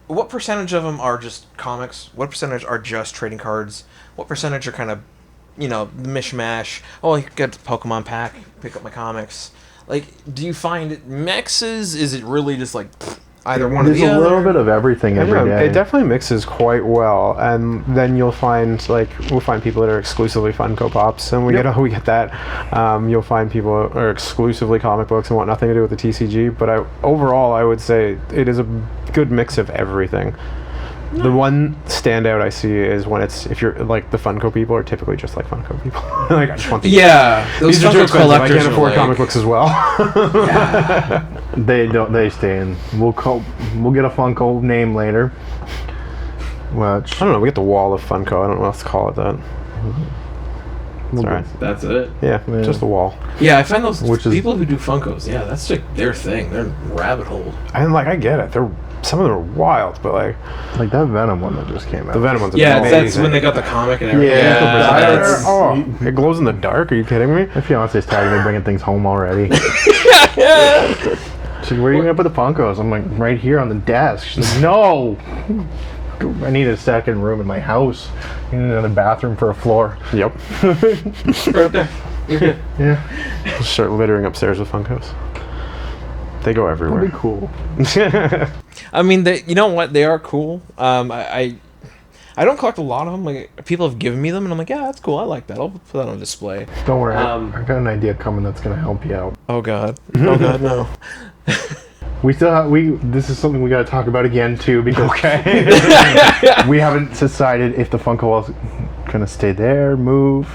Speaker 2: what percentage of them are just comics? What percentage are just trading cards? What percentage are kind of, the mishmash? Oh, I got the Pokemon pack, pick up my comics. Like, do you find it mixes? Is it really just like either one or
Speaker 4: There's
Speaker 2: the
Speaker 4: a
Speaker 2: other?
Speaker 4: little bit of everything every day.
Speaker 3: It definitely mixes quite well, and then you'll find we'll find people that are exclusively Funko Pops, and we get that. You'll find people that are exclusively comic books and want nothing to do with the TCG. But overall, I would say it is a good mix of everything. The one standout I see is when if you're like the Funko people are typically just like Funko people. Like I just want these.
Speaker 2: Yeah, those
Speaker 3: These are too
Speaker 2: Funko
Speaker 3: expensive. I
Speaker 2: collectors
Speaker 3: can't
Speaker 2: are
Speaker 3: afford
Speaker 2: like,
Speaker 3: comic books as well.
Speaker 4: They stay in. We'll get a Funko name later. Which
Speaker 3: I don't know. We get the wall of Funko. I don't know what else to call it that.
Speaker 4: we'll
Speaker 3: Sorry.
Speaker 4: get-
Speaker 2: That's it.
Speaker 3: Yeah, just the wall.
Speaker 2: Yeah, I find those
Speaker 4: Which is-
Speaker 2: people who do Funkos. Yeah, that's like their thing. Their rabbit hole.
Speaker 3: And I get it. Some of them are wild, but like
Speaker 4: that Venom one that just came out.
Speaker 3: the Venom ones. Are
Speaker 2: Yeah,
Speaker 3: amazing.
Speaker 2: that's when they got the comic and everything.
Speaker 4: Yeah,
Speaker 2: that's-
Speaker 3: Oh, it glows in the dark. Are you kidding me?
Speaker 4: My fiance's tired of me bringing things home already. She's like, where are you gonna put the Funkos? I'm like, right here on the desk. She's like, no. I need a second room in my house. I need another bathroom for a floor.
Speaker 3: Yep.
Speaker 2: Right there. You're good.
Speaker 4: Yeah.
Speaker 3: We'll start littering upstairs with Funkos. They go everywhere.
Speaker 4: That'd be cool.
Speaker 2: I mean, you know what? They are cool. I don't collect a lot of them. Like, people have given me them, and I'm like, yeah, that's cool. I like that. I'll put that on display.
Speaker 4: Don't worry. I got an idea coming that's going to help you out.
Speaker 2: Oh God. Oh God, no.
Speaker 4: This is something we got to talk about again too, because we haven't decided if the Funko Wall's gonna stay there, move.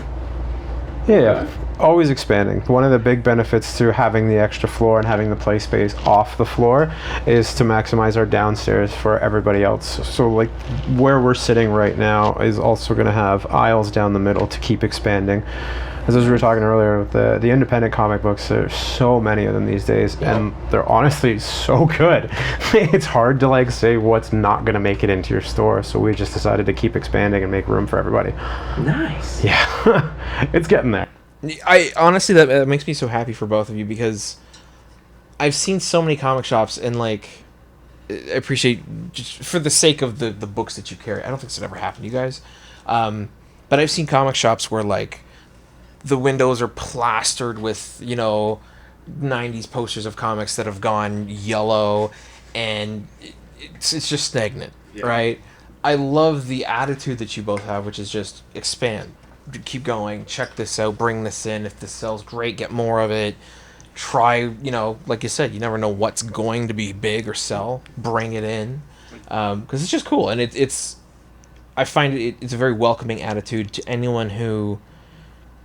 Speaker 3: Yeah, always expanding. One of the big benefits to having the extra floor and having the play space off the floor is to maximize our downstairs for everybody else. So like where we're sitting right now is also going to have aisles down the middle to keep expanding. As we were talking earlier, the independent comic books, there's so many of them these days, and they're honestly so good. It's hard to like say what's not going to make it into your store, so we just decided to keep expanding and make room for everybody.
Speaker 2: Nice.
Speaker 3: Yeah, it's getting there.
Speaker 2: I honestly, that makes me so happy for both of you, because I've seen so many comic shops, and like, I appreciate, just for the sake of the books that you carry, I don't think it's ever happened to you guys, but I've seen comic shops where like the windows are plastered with, you know, 90s posters of comics that have gone yellow, and it's just stagnant, right? I love the attitude that you both have, which is just expand, keep going, check this out, bring this in. If this sells, great, get more of it. Try, you know, like you said, you never know what's going to be big or sell. Bring it in, because it's just cool, and it's. I find it's a very welcoming attitude to anyone who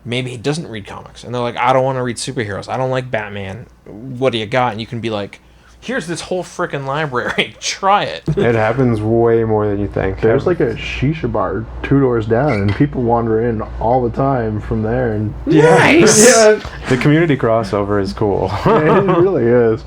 Speaker 2: maybe he doesn't read comics, and they're like, I don't want to read superheroes, I don't like Batman, what do you got? And you can be like, here's this whole freaking library, try it.
Speaker 3: It happens way more than you think.
Speaker 4: There's like a shisha bar 2 doors down, and people wander in all the time from there. And
Speaker 2: Nice.
Speaker 4: Yeah,
Speaker 3: The community crossover is cool.
Speaker 4: it really is.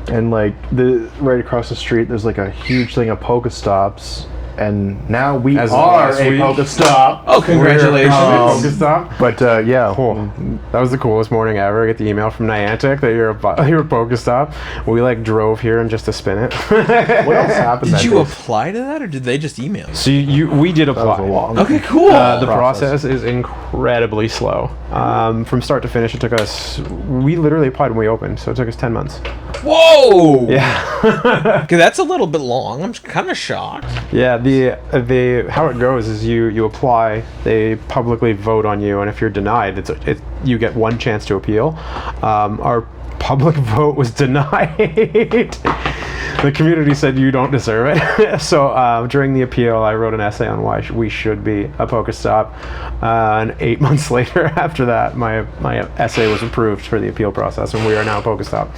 Speaker 4: And like right across the street, there's like a huge thing of Pokestops. And now we
Speaker 3: As of
Speaker 4: are
Speaker 3: last
Speaker 4: a
Speaker 3: week.
Speaker 4: Pokestop.
Speaker 2: Oh, congratulations.
Speaker 4: Pokestop. But yeah,
Speaker 3: Cool. That was the coolest morning ever. I get the email from Niantic that you're a Pokestop. We like drove here and just to spin it.
Speaker 4: what else happened?
Speaker 2: Did
Speaker 4: that
Speaker 2: you
Speaker 4: day?
Speaker 2: apply to that, or did they just email you?
Speaker 3: So we did
Speaker 4: That was
Speaker 3: apply.
Speaker 4: a long.
Speaker 2: Okay, cool.
Speaker 3: The process is incredibly slow. From start to finish, it took us. We literally applied when we opened, so it took us 10 months.
Speaker 2: Whoa!
Speaker 3: Yeah.
Speaker 2: Okay, that's a little bit long. I'm kind of shocked.
Speaker 3: Yeah, the how it goes is you apply, they publicly vote on you, and if you're denied, you get one chance to appeal. Our public vote was denied. The community said you don't deserve it. So during the appeal, I wrote an essay on why we should be a Pokestop. And 8 months later, after that, my essay was approved for the appeal process, and we are now a Pokestop.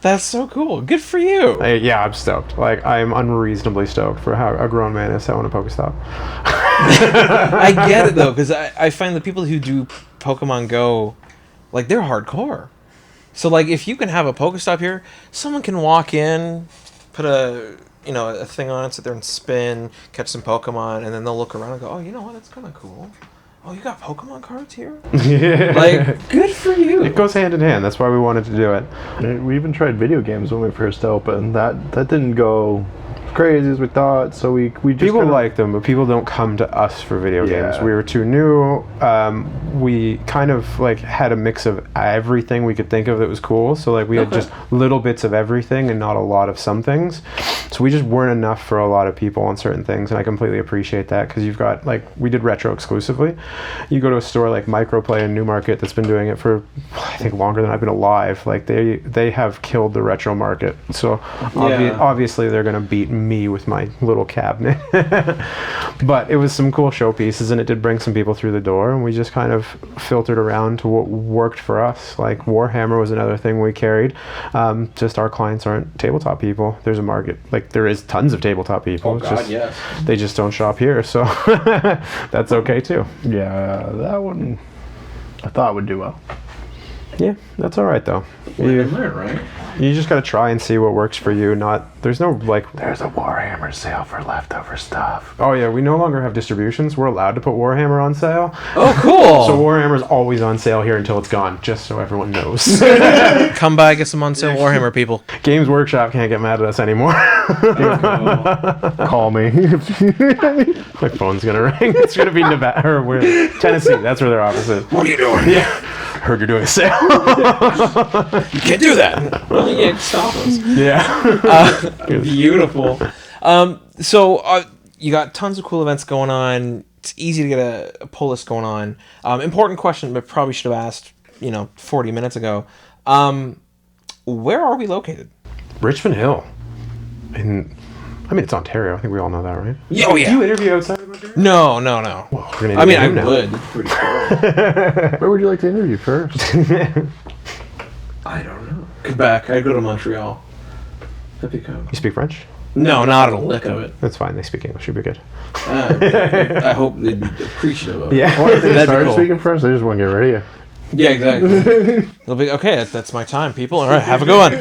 Speaker 2: That's so cool. Good for you.
Speaker 3: Yeah, I'm stoked. Like, I'm unreasonably stoked for how a grown man is to own a Pokestop.
Speaker 2: I get it, though, because I find the people who do Pokemon Go, like, they're hardcore. So, like, if you can have a Pokestop here, someone can walk in, put a thing on it, sit there and spin, catch some Pokemon, and then they'll look around and go, oh, you know what, that's kind of cool. Oh, you got Pokemon cards here?
Speaker 3: Yeah.
Speaker 2: Like, good for you.
Speaker 3: It goes hand in hand. That's why we wanted to do it.
Speaker 4: We even tried video games when we first opened. That didn't go as crazy as we thought. So we just
Speaker 3: People
Speaker 4: kinda,
Speaker 3: like them, but people don't come to us for video games.
Speaker 4: Yeah.
Speaker 3: We were too new. We kind of like had a mix of everything we could think of that was cool. So like we had just little bits of everything and not a lot of some things. So we just weren't enough for a lot of people on certain things, and I completely appreciate that, because you've got, like, we did retro exclusively. You go to a store like Microplay in Newmarket that's been doing it for, I think, longer than I've been alive. Like, they have killed the retro market. So obviously they're going to beat me with my little cabinet. But it was some cool showpieces, and it did bring some people through the door, and we just kind of filtered around to what worked for us. Like, Warhammer was another thing we carried. Just our clients aren't tabletop people. There's a market. Like, there is tons of tabletop people.
Speaker 2: Oh,
Speaker 3: It's
Speaker 2: God,
Speaker 3: just,
Speaker 2: yes.
Speaker 3: They just don't shop here, so that's okay too.
Speaker 4: Yeah, that one I thought would do well.
Speaker 3: Yeah, that's all right though.
Speaker 2: Live and learn, right?
Speaker 3: You just gotta try and see what works for you. There's no like.
Speaker 4: There's a Warhammer sale for leftover stuff.
Speaker 3: Oh yeah, we no longer have distributions. We're allowed to put Warhammer on sale.
Speaker 2: Oh, cool.
Speaker 3: So Warhammer's always on sale here until it's gone, just so everyone knows.
Speaker 2: Come by, get some on sale Warhammer, people.
Speaker 3: Games Workshop can't get mad at us anymore.
Speaker 4: Call me.
Speaker 3: My phone's gonna ring. It's gonna be Nevada or Tennessee. That's where their office is.
Speaker 2: What are you doing?
Speaker 3: Yeah, heard you're doing a sale.
Speaker 2: You can't do that. Well, yeah, stop us.
Speaker 3: Yeah.
Speaker 2: Beautiful. So you got tons of cool events going on. It's easy to get a pull list going on. Important question, but probably should have asked, 40 minutes ago. Where are we located?
Speaker 3: Richmond Hill. It's Ontario. I think we all know that, right?
Speaker 2: Yeah, oh, yeah.
Speaker 3: Do you interview outside of Ontario?
Speaker 2: No.
Speaker 3: Well, we're gonna
Speaker 2: I mean, I
Speaker 3: interview him now.
Speaker 2: would. Pretty cool.
Speaker 4: Where would you like to interview first?
Speaker 2: I don't know. Quebec. I'd go to Montreal. That'd be cool.
Speaker 3: You speak French?
Speaker 2: No, not a lick of it.
Speaker 3: That's fine. They speak English. You'll be good.
Speaker 2: I hope they'd be appreciative of it.
Speaker 3: Yeah.
Speaker 4: Or if they
Speaker 2: That'd be
Speaker 4: start
Speaker 2: cool.
Speaker 4: speaking French, they just want to get rid of you.
Speaker 2: Yeah, exactly. They'll be okay. That's my time, people. All right, have a good one.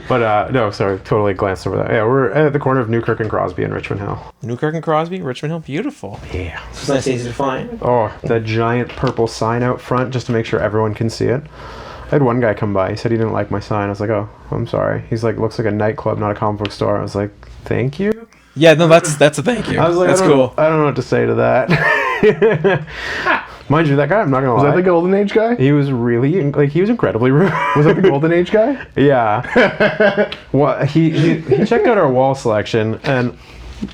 Speaker 3: But no, sorry, totally glanced over that. Yeah, we're at the corner of Newkirk and Crosby in Richmond Hill.
Speaker 2: Newkirk and Crosby, Richmond Hill, beautiful.
Speaker 3: Yeah.
Speaker 2: It's nice, easy to find.
Speaker 3: Oh, that giant purple sign out front just to make sure everyone can see it. I had one guy come by. He said he didn't like my sign. I was like, oh, I'm sorry. He's like, looks like a nightclub, not a comic book store. I was like, thank you.
Speaker 2: Yeah, no, that's a thank you.
Speaker 3: I was like,
Speaker 2: that's cool.
Speaker 3: I don't know what to say to that. Mind you, that guy, I'm not gonna lie.
Speaker 4: Was that the Golden Age guy?
Speaker 3: He was really, he was incredibly rude.
Speaker 4: Was that the Golden Age guy?
Speaker 3: Yeah. Well, he checked out our wall selection, and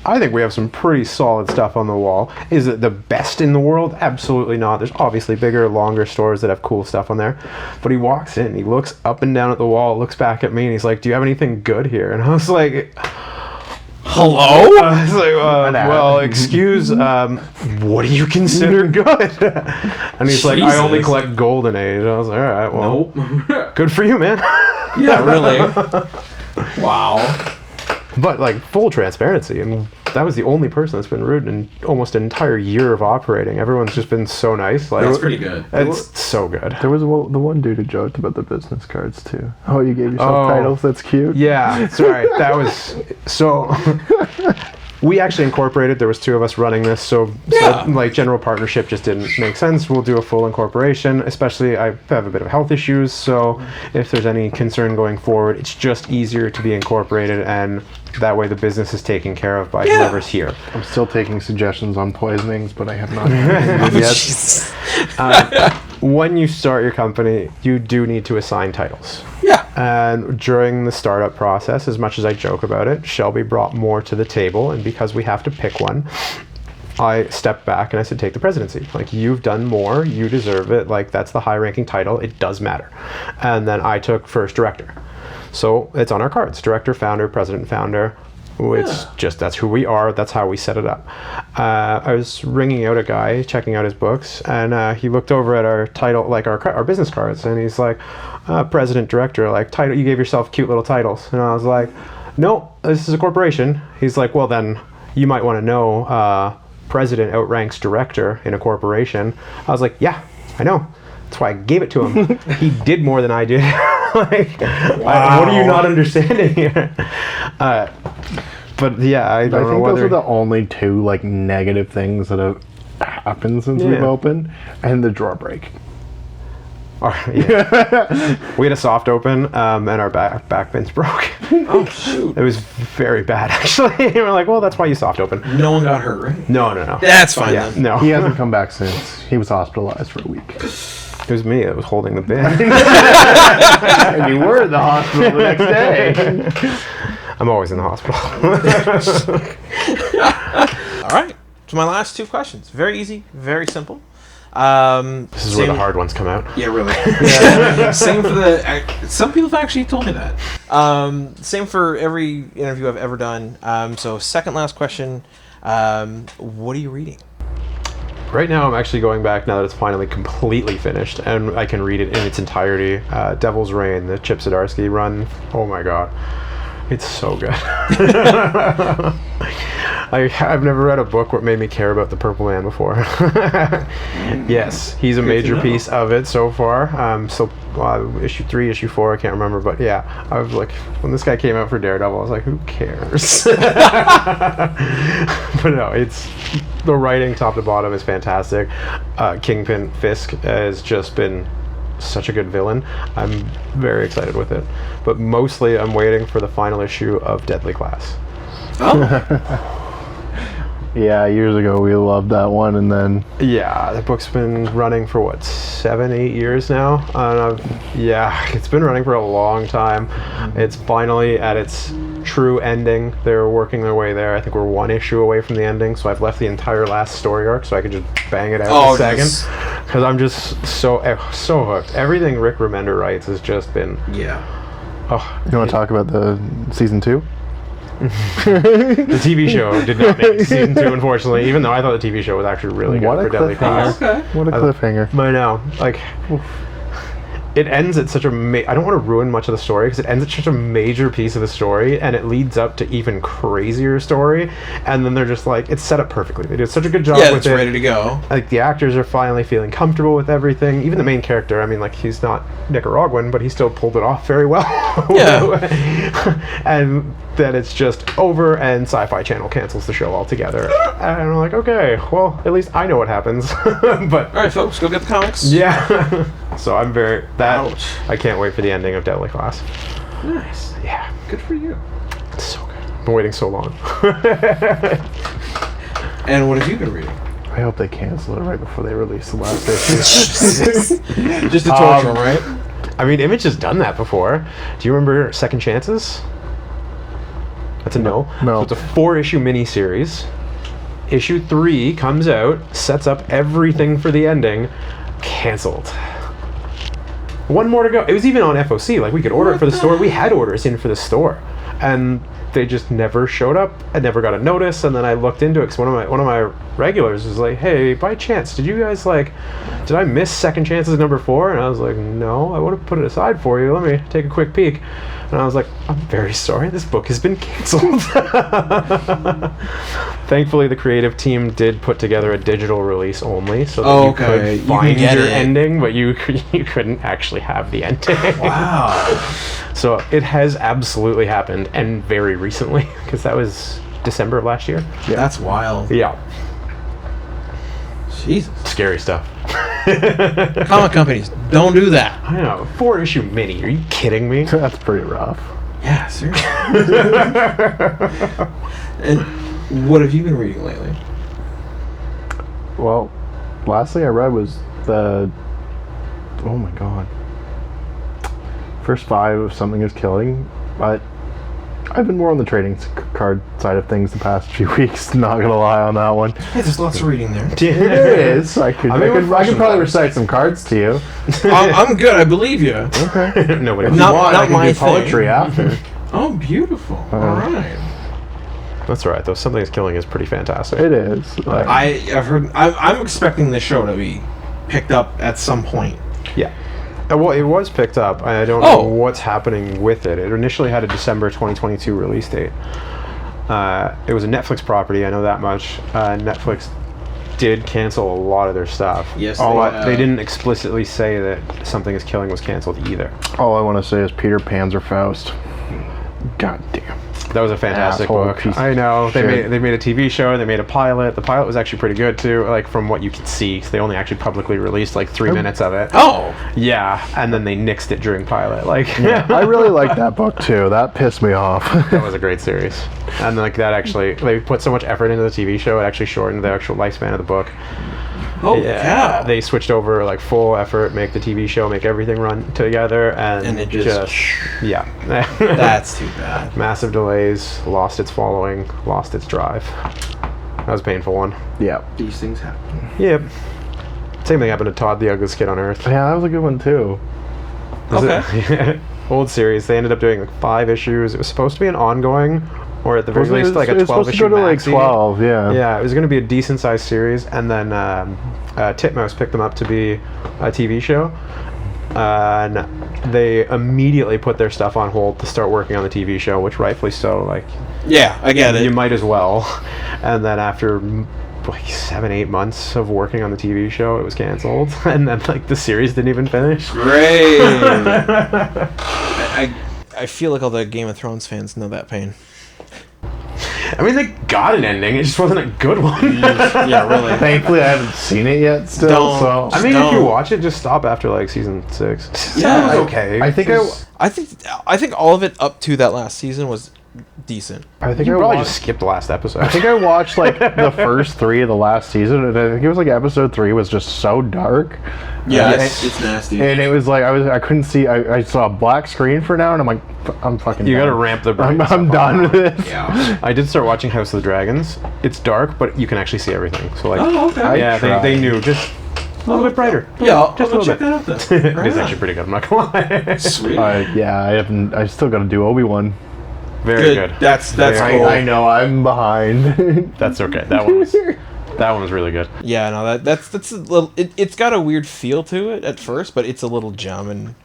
Speaker 3: I think we have some pretty solid stuff on the wall. Is it the best in the world? Absolutely not. There's obviously bigger, longer stores that have cool stuff on there. But he walks in, he looks up and down at the wall, looks back at me, and he's like, do you have anything good here? And I was like...
Speaker 2: Hello?
Speaker 3: I was like, well, excuse, what do you consider good? And he's like, I only collect Golden Age. I was like, all right, well,
Speaker 2: Nope.
Speaker 3: good for you, man.
Speaker 2: Yeah, really. Wow.
Speaker 3: But like full transparency, and that was the only person that's been rude in almost an entire year of operating. Everyone's just been so nice. Like,
Speaker 2: That's pretty good.
Speaker 3: It's so good.
Speaker 4: There was the one dude who joked about the business cards too. Oh, you gave yourself titles? That's cute.
Speaker 3: Yeah, sorry. That was so. We actually incorporated. There was two of us running this, so like general partnership just didn't make sense. We'll do a full incorporation. Especially, I have a bit of health issues, so if there's any concern going forward, it's just easier to be incorporated, and that way the business is taken care of by whoever's here.
Speaker 4: I'm still taking suggestions on poisonings, but I have not yet.
Speaker 3: When you start your company, you do need to assign titles.
Speaker 2: Yeah.
Speaker 3: And during the startup process, as much as I joke about it, Shelby brought more to the table, and because we have to pick one, I stepped back and I said, take the presidency. Like, you've done more, you deserve it. Like, that's the high-ranking title, it does matter. And then I took first director. So it's on our cards, director, founder, president, founder. It's just, that's who we are, that's how we set it up. I was ringing out a guy, checking out his books, and he looked over at our title, like our business cards, and he's like, president, director, like, title, you gave yourself cute little titles. And I was like, no, this is a corporation. He's like, well then, you might want to know, president outranks director in a corporation. I was like, yeah, I know. That's why I gave it to him. He did more than I did. Like, what are you not understanding here? But yeah, I don't know
Speaker 4: think
Speaker 3: whether...
Speaker 4: those are the only two like negative things that have happened since we've opened, and the drawer break.
Speaker 3: Yeah. We had a soft open, and our back bins broke.
Speaker 2: Oh shoot!
Speaker 3: It was very bad, actually. We're like, well, that's why you soft open.
Speaker 2: No one got hurt, right?
Speaker 3: No.
Speaker 2: That's fine.
Speaker 3: Yeah,
Speaker 2: then.
Speaker 3: no.
Speaker 4: He hasn't come back since. He was hospitalized for a week.
Speaker 3: It was me that was holding the bin.
Speaker 4: And you were in the hospital the next day.
Speaker 3: I'm always in the hospital.
Speaker 2: All right. So my last two questions. Very easy, very simple.
Speaker 3: This is where the hard ones come out.
Speaker 2: Yeah, really. Yeah. Same for the... Some people have actually told me that. Same for every interview I've ever done. So second last question. What are you reading?
Speaker 3: Right now, I'm actually going back now that it's finally completely finished, and I can read it in its entirety. Devil's Reign, the Chip Zdarsky run. Oh my god. It's so good. I've never read a book what made me care about the Purple Man before. Yes, he's a major piece of it so far. Issue 3, issue 4, I can't remember, but yeah, I was like, when this guy came out for Daredevil, I was like, who cares? But no, it's the writing top to bottom is fantastic. Kingpin Fisk has just been such a good villain. I'm very excited with it, but mostly I'm waiting for the final issue of Deadly Class.
Speaker 4: Yeah, years ago we loved that one, and then
Speaker 3: Yeah, the book's been running for what, 7-8 years now. It's been running for a long time. It's finally at its true ending. They're working their way there. I think we're 1 issue away from the ending, so I've left the entire last story arc so I could just bang it out in a second. Because I'm just so hooked. Everything Rick Remender writes has just been...
Speaker 2: Yeah.
Speaker 3: Oh,
Speaker 4: you want to talk about the season 2?
Speaker 3: The TV show did not make season 2, unfortunately, even though I thought the TV show was actually really good for Deadly Class.
Speaker 4: What a cliffhanger.
Speaker 3: But I know, like, it ends at such a I don't want to ruin much of the story because it ends at such a major piece of the story, and it leads up to even crazier story, and then they're just like, it's set up perfectly. They did such a good job with it.
Speaker 2: Yeah, it's ready to go.
Speaker 3: Like, the actors are finally feeling comfortable with everything. Even the main character, I mean, like, he's not Nicaraguan, but he still pulled it off very well.
Speaker 2: Yeah.
Speaker 3: And then it's just over, and Sci-Fi Channel cancels the show altogether. And I'm like, okay, well, at least I know what happens. But
Speaker 2: All right, folks, go get the comics.
Speaker 3: yeah. So I'm very...
Speaker 2: Ouch.
Speaker 3: I can't wait for the ending of Deadly Class.
Speaker 2: Nice.
Speaker 3: Yeah.
Speaker 2: Good for you.
Speaker 3: It's so good. I've been waiting so long.
Speaker 2: And what have you been reading?
Speaker 4: I hope they cancel it right before they release the last issue.
Speaker 2: Just to torture them, right?
Speaker 3: I mean, Image has done that before. Do you remember Second Chances? That's a no.
Speaker 4: No.
Speaker 3: So it's a 4-issue miniseries. Issue 3 comes out, sets up everything for the ending. Canceled. 1 more to go. It was even on FOC. Like, we could order it for the store. We had orders in for the store, and they just never showed up. I never got a notice, and then I looked into it because one of my regulars was like, "Hey, by chance, did I miss Second Chances number 4?" And I was like, "No, I would have put it aside for you. Let me take a quick peek." And I was like, "I'm very sorry. This book has been canceled." Thankfully, the creative team did put together a digital release only, so that you could find your ending, but you couldn't actually have the ending.
Speaker 2: Wow.
Speaker 3: So it has absolutely happened, and very recently, because that was December of last year.
Speaker 2: Yeah. That's wild.
Speaker 3: Yeah.
Speaker 2: Jesus.
Speaker 3: Scary stuff.
Speaker 2: Comic companies, don't do that.
Speaker 3: I know. 4-issue mini. Are you kidding me?
Speaker 4: That's pretty rough.
Speaker 2: Yeah, seriously. And what have you been reading lately?
Speaker 4: Well, last thing I read was oh my god, first 5 of Something Is Killing, but I've been more on the trading card side of things the past few weeks, not gonna lie on that one.
Speaker 2: Yeah, there's lots of reading there.
Speaker 4: There is. I could probably recite some cards to you.
Speaker 2: I'm good, I believe you.
Speaker 4: Okay.
Speaker 3: Nobody.
Speaker 2: Not my
Speaker 4: do poetry after.
Speaker 2: Oh, beautiful. All right.
Speaker 3: That's right, though. Something Is Killing is pretty fantastic.
Speaker 4: It is.
Speaker 2: I've heard. I'm expecting this show to be picked up at some point.
Speaker 3: Yeah. Well, it was picked up. I don't know what's happening with it. It initially had a December 2022 release date. It was a Netflix property, I know that much. Netflix did cancel a lot of their stuff.
Speaker 2: Yes,
Speaker 3: they didn't explicitly say that Something Is Killing was canceled either.
Speaker 4: All I want to say is Peter Panzerfaust. God damn.
Speaker 3: That was a fantastic book. I know. They made a TV show. They made a pilot. The pilot was actually pretty good too. Like, from what you can see, they only actually publicly released like 3 minutes of it.
Speaker 2: Oh.
Speaker 3: Yeah, and then they nixed it during pilot. Like,
Speaker 4: I really liked that book too. That pissed me off.
Speaker 3: That was a great series. And like that actually, they put so much effort into the TV show. It actually shortened the actual lifespan of the book.
Speaker 2: Oh
Speaker 3: yeah. They switched over like full effort, make the TV show, make everything run together, and
Speaker 2: it just
Speaker 3: yeah.
Speaker 2: That's too bad.
Speaker 3: Massive delays, lost its following, lost its drive. That was a painful one.
Speaker 4: Yeah.
Speaker 2: These things happen.
Speaker 3: Yep. Same thing happened to Todd, the Ugliest Kid on Earth.
Speaker 4: Yeah, that was a good one too.
Speaker 2: Okay.
Speaker 3: Old series. They ended up doing like 5 issues. It was supposed to be an ongoing, or at the very least like a 12 issue.
Speaker 4: It was supposed to go to like 12, yeah.
Speaker 3: Yeah, it was going to be a decent sized series, and then Titmouse picked them up to be a TV show. and they immediately put their stuff on hold to start working on the TV show, which rightfully so. Like,
Speaker 2: Yeah, I get it.
Speaker 3: you might as well. And then after like 7-8 months of working on the TV show, it was canceled, and then like the series didn't even finish.
Speaker 2: Great. I feel like all the Game of Thrones fans know that pain.
Speaker 3: I mean, they got an ending. It just wasn't a good one.
Speaker 2: Yeah, really.
Speaker 4: Thankfully, I haven't seen it yet. Still,
Speaker 2: Don't.
Speaker 4: so
Speaker 3: I mean, if you
Speaker 2: No.
Speaker 3: watch it, just stop after like season 6.
Speaker 2: Yeah,
Speaker 3: It was okay.
Speaker 4: I think
Speaker 2: I think all of it up to that last season was decent.
Speaker 4: I think
Speaker 3: you
Speaker 4: I
Speaker 3: probably
Speaker 4: watched.
Speaker 3: just skipped the last episode.
Speaker 4: I think I watched like the first 3 of the last season, and I think it was like episode 3 was just so dark.
Speaker 2: Yeah,
Speaker 4: And-
Speaker 2: it's nasty.
Speaker 4: And it was like I couldn't see. I saw a black screen for now, and I'm like, I'm fucking.
Speaker 3: You
Speaker 4: done.
Speaker 3: gotta ramp the
Speaker 4: I'm
Speaker 3: brightness
Speaker 4: I'm
Speaker 3: up
Speaker 4: done
Speaker 3: on
Speaker 4: with
Speaker 3: that.
Speaker 4: this.
Speaker 2: Yeah.
Speaker 3: I did start watching House of the Dragons. It's dark, but you can actually see everything. So like,
Speaker 2: Oh, okay.
Speaker 3: yeah,
Speaker 4: tried.
Speaker 3: they knew just a little bit brighter.
Speaker 2: Yeah, I'll
Speaker 3: just a
Speaker 2: go
Speaker 3: little
Speaker 2: check
Speaker 3: bit.
Speaker 2: that out then.
Speaker 3: It's actually pretty good. I'm not gonna lie.
Speaker 2: Sweet.
Speaker 4: Yeah, I haven't. I still got to do Obi-Wan.
Speaker 3: Very good.
Speaker 2: That's
Speaker 3: Very
Speaker 2: cool.
Speaker 4: I know I'm behind.
Speaker 3: That's okay. That one was really good.
Speaker 2: Yeah, no, that's a little. It's got a weird feel to it at first, but it's a little gem, and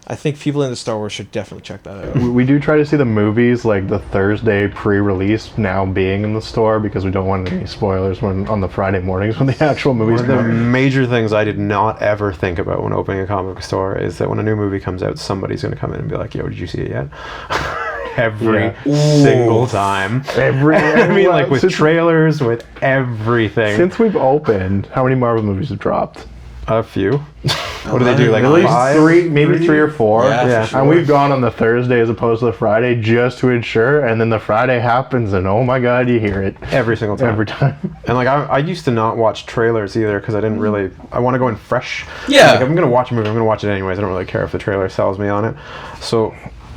Speaker 2: I think people into Star Wars should definitely check that out.
Speaker 4: We do try to see the movies like the Thursday pre-release now being in the store because we don't want any spoilers when on the Friday mornings when the actual movies
Speaker 3: One of the
Speaker 4: come out.
Speaker 3: major things I did not ever think about when opening a comic book store is that when a new movie comes out, somebody's going to come in and be like, yo, did you see it yet? Every single time. I mean, like with trailers, with everything.
Speaker 4: Since we've opened, how many Marvel movies have dropped?
Speaker 3: A few. What do they do? Like
Speaker 2: At least
Speaker 3: 5?
Speaker 4: Maybe three or 4.
Speaker 2: Yeah, for sure.
Speaker 4: And we've gone on the Thursday as opposed to the Friday just to ensure, and then the Friday happens, and oh my god, you hear it
Speaker 3: Every single time.
Speaker 4: every time.
Speaker 3: And like I used to not watch trailers either because I didn't really. I want to go in fresh.
Speaker 2: Yeah.
Speaker 3: Like, if I'm gonna watch a movie, I'm gonna watch it anyways. I don't really care if the trailer sells me on it. So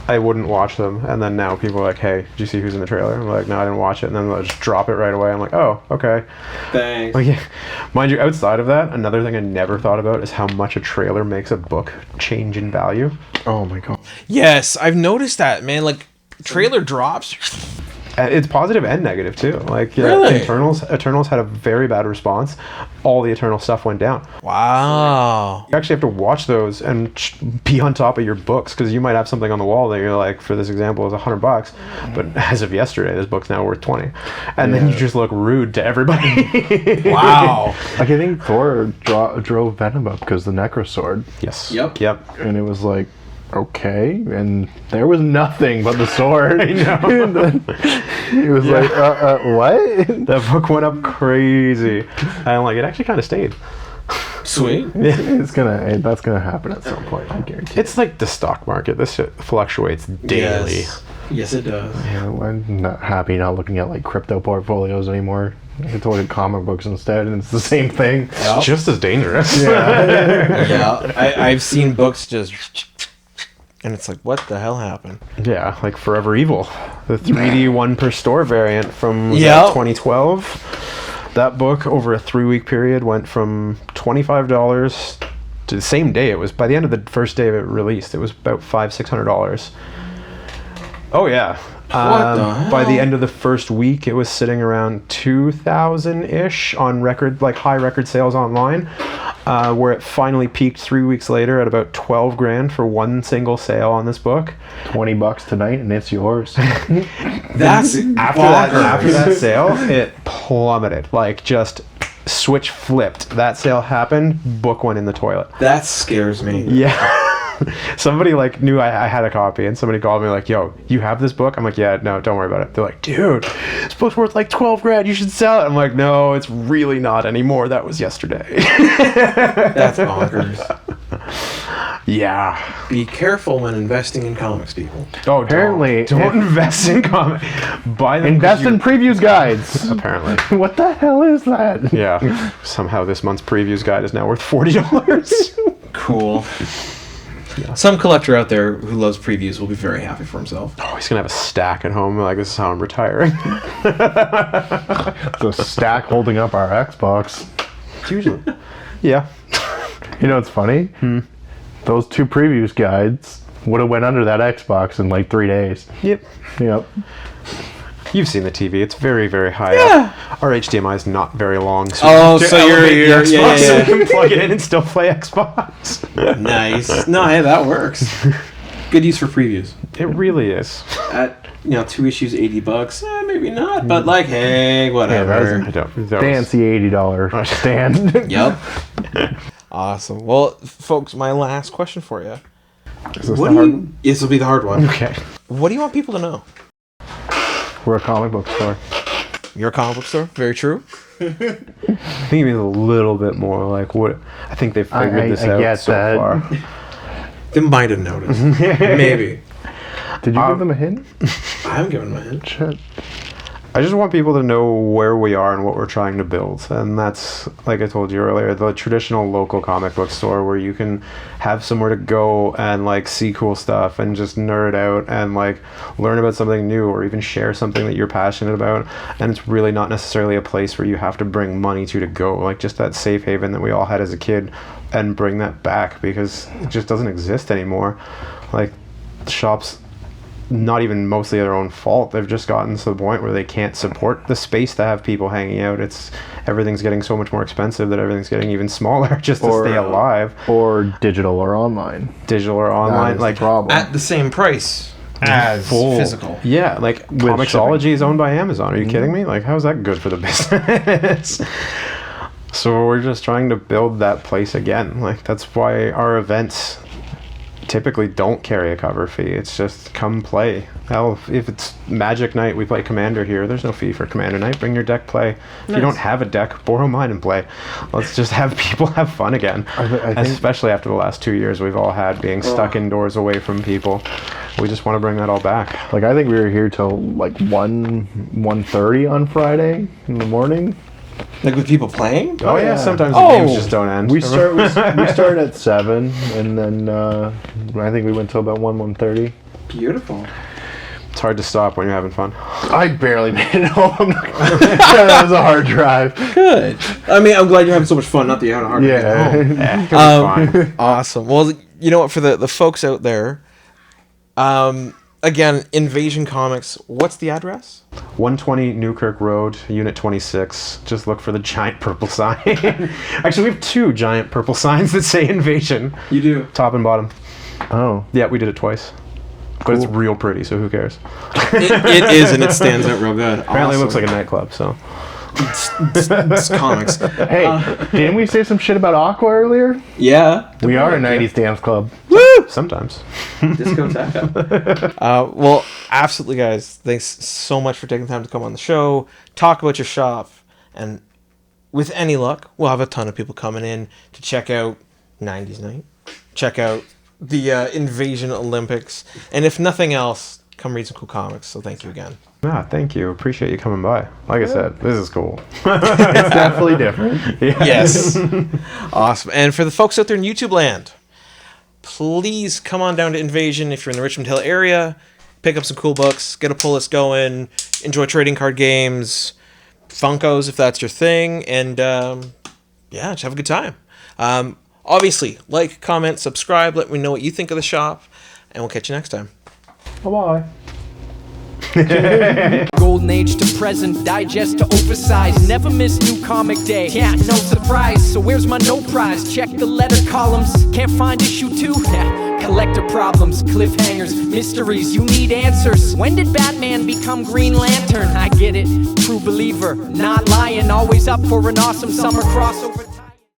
Speaker 3: I wouldn't watch them. And then now people are like, "Hey, did you see who's in the trailer?" I'm like, "No, I didn't watch it." And then they'll just drop it right away. I'm like, "Oh, okay."
Speaker 2: Thanks.
Speaker 3: Like, yeah. Mind you, outside of that, another thing I never thought about is how much a trailer makes a book change in value.
Speaker 4: Oh my god.
Speaker 2: Yes, I've noticed that, man. Like, trailer drops.
Speaker 3: It's positive and negative too. Like, yeah,
Speaker 2: Really?
Speaker 3: Eternals had a very bad response. All the Eternal stuff went down.
Speaker 2: Wow.
Speaker 3: You actually have to watch those and be on top of your books because you might have something on the wall that you're like, for this example, is $100, but as of yesterday, this book's now worth 20, and then you just look rude to everybody.
Speaker 2: Wow.
Speaker 4: Like I think Thor drove Venom up because the Necro Sword,
Speaker 3: Yes.
Speaker 2: Yep.
Speaker 3: Yep.
Speaker 4: and it was like, okay, and there was nothing but the sword. I know. It was like, what?
Speaker 3: That book went up crazy, and like it actually kind of stayed.
Speaker 2: Sweet.
Speaker 4: That's gonna happen at some point. I guarantee.
Speaker 3: It's like the stock market. This shit fluctuates daily.
Speaker 2: Yes, it does.
Speaker 4: Yeah, I'm not happy not looking at like crypto portfolios anymore. I get to look at comic books instead, and it's the same thing.
Speaker 3: It's just as dangerous.
Speaker 2: Yeah. I've seen books just. And it's like, what the hell happened?
Speaker 3: Yeah, like Forever Evil, the 3D 1 per store variant from was
Speaker 2: Yep.
Speaker 3: that 2012. That book over a 3-week period went from $25 to the same day. It was by the end of the first day of it released. It was about $500-600. Oh yeah. By the end of the first week, it was sitting around 2,000-ish on record, like high record sales online. Where it finally peaked 3 weeks later at about $12,000 for one single sale on this book.
Speaker 4: $20 tonight, and it's yours.
Speaker 2: That's
Speaker 3: After that sale, it plummeted. Like just switch flipped. That sale happened. Book went in the toilet.
Speaker 2: That scares me.
Speaker 3: Yeah. Somebody like knew I had a copy, and somebody called me like, "Yo, you have this book?" I'm like, "Yeah, no, don't worry about it." They're like, "Dude, this book's worth like $12,000. You should sell it." I'm like, "No, it's really not anymore. That was yesterday."
Speaker 2: That's bonkers.
Speaker 3: Yeah.
Speaker 2: Be careful when investing in comics, people.
Speaker 3: Oh,
Speaker 4: Apparently-
Speaker 3: don't invest in comic. Buy them.
Speaker 4: Invest in previews guides.
Speaker 3: Apparently.
Speaker 4: What the hell is that?
Speaker 3: Yeah. Somehow this month's previews guide is now worth $40.
Speaker 2: Cool. Some collector out there who loves previews will be very happy for himself.
Speaker 3: Oh, he's gonna have a stack at home. Like, this is how I'm retiring.
Speaker 4: The stack holding up our Xbox.
Speaker 3: Usually. Yeah.
Speaker 4: You know what's funny? Those 2 previews guides would have went under that Xbox in like 3 days.
Speaker 3: Yep.
Speaker 4: Yep.
Speaker 3: You've seen the TV. It's very, very high
Speaker 2: Yeah.
Speaker 3: up. Our HDMI is not very long. So
Speaker 2: Oh,
Speaker 3: to
Speaker 2: so you're
Speaker 3: elevate the Xbox,
Speaker 2: yeah.
Speaker 3: so you can plug it in and still play Xbox.
Speaker 2: Nice. No, hey, that works. Good use for previews.
Speaker 3: It really is.
Speaker 2: At 2 issues, $80. Maybe not, but like, hey, whatever.
Speaker 3: I don't.
Speaker 4: Fancy $80 stand.
Speaker 2: Yep. Awesome. Well, folks, my last question for you.
Speaker 4: Is this the hard one?
Speaker 2: This will be the hard one.
Speaker 3: Okay.
Speaker 2: What do you want people to know?
Speaker 4: We're a comic book store.
Speaker 2: You're a comic book store. Very true.
Speaker 3: I think it means a little bit more like what I think they've figured this
Speaker 4: I
Speaker 3: out
Speaker 4: get
Speaker 3: so
Speaker 4: that.
Speaker 3: far.
Speaker 2: They might have noticed. Maybe.
Speaker 4: Did you give them a hint?
Speaker 2: I haven't given them a hint.
Speaker 4: Shit.
Speaker 3: I just want people to know where we are and what we're trying to build. And that's, like I told you earlier, the traditional local comic book store where you can have somewhere to go and like see cool stuff and just nerd out and like learn about something new or even share something that you're passionate about. And it's really not necessarily a place where you have to bring money to go. Like just that safe haven that we all had as a kid, and bring that back, because it just doesn't exist anymore. Like shops, not even mostly their own fault, they've just gotten to the point where they can't support the space to have people hanging out. Everything's getting so much more expensive that everything's getting even smaller just to stay alive.
Speaker 4: Or digital or online.
Speaker 3: Digital or online, like
Speaker 4: problem.
Speaker 2: At the same price as physical.
Speaker 3: Yeah, like Comixology is owned by Amazon. Are you kidding me? Like, how's that good for the business? So we're just trying to build that place again. Like, that's why our events typically don't carry a cover fee. It's just come play. Hell, if it's Magic Night, we play Commander here. There's no fee for Commander Night. Bring your deck, play. If you don't have a deck, borrow mine and play. Let's just have people have fun again.
Speaker 4: I think,
Speaker 3: especially after the last 2 years we've all had being stuck indoors away from people. We just want to bring that all back.
Speaker 4: like, I think we were here till like 1:30 on Friday in the morning.
Speaker 2: Like with people playing?
Speaker 3: Oh yeah,
Speaker 4: yeah.
Speaker 3: sometimes the
Speaker 2: Oh.
Speaker 3: games just don't end.
Speaker 4: We started at 7, and then I think we went till about 1:30.
Speaker 2: Beautiful.
Speaker 3: It's hard to stop when you're having fun.
Speaker 4: I barely made it home. That was a hard drive.
Speaker 2: Good. I mean, I'm glad you're having so much fun. Not that you had a hard time.
Speaker 4: Yeah.
Speaker 3: It was fine.
Speaker 2: Awesome. Well, you know what? For the folks out there, again, Invasion Comics. What's the address?
Speaker 3: 120 Newkirk Road, Unit 26. Just look for the giant purple sign. Actually, we have 2 giant purple signs that say Invasion.
Speaker 2: You do.
Speaker 3: Top and bottom.
Speaker 4: Oh.
Speaker 3: Yeah, we did it twice. But it's real pretty, so who cares?
Speaker 2: It is, and it stands out real good.
Speaker 3: Apparently it looks like a nightclub, so.
Speaker 2: it's comics.
Speaker 4: Hey, didn't we say some shit about Aqua earlier?
Speaker 2: Yeah.
Speaker 4: We are a 90s dance club.
Speaker 3: Sometimes.
Speaker 2: Discoteca. Well, absolutely, guys. Thanks so much for taking the time to come on the show, talk about your shop, and with any luck, we'll have a ton of people coming in to check out 90s Night, check out the Invasion Olympics, and if nothing else, come read some cool comics. So thank you again.
Speaker 3: Thank you. Appreciate you coming by. Like I said, this is cool.
Speaker 4: It's definitely different.
Speaker 2: Yes. Awesome. And for the folks out there in YouTube land, please come on down to Invasion if you're in the Richmond Hill area. Pick up some cool books, get a pull list going, enjoy trading card games, Funkos if that's your thing, and yeah, just have a good time. Obviously, like, comment, subscribe, let me know what you think of the shop, and we'll catch you next time.
Speaker 4: Bye-bye.
Speaker 1: Golden age to present, digest to oversize. Never miss new comic day. Yeah, no surprise. So where's my no prize? Check the letter columns. Can't find issue 2? Yeah, collector problems, cliffhangers, mysteries. You need answers. When did Batman become Green Lantern? I get it. True believer, not lying. Always up for an awesome summer crossover.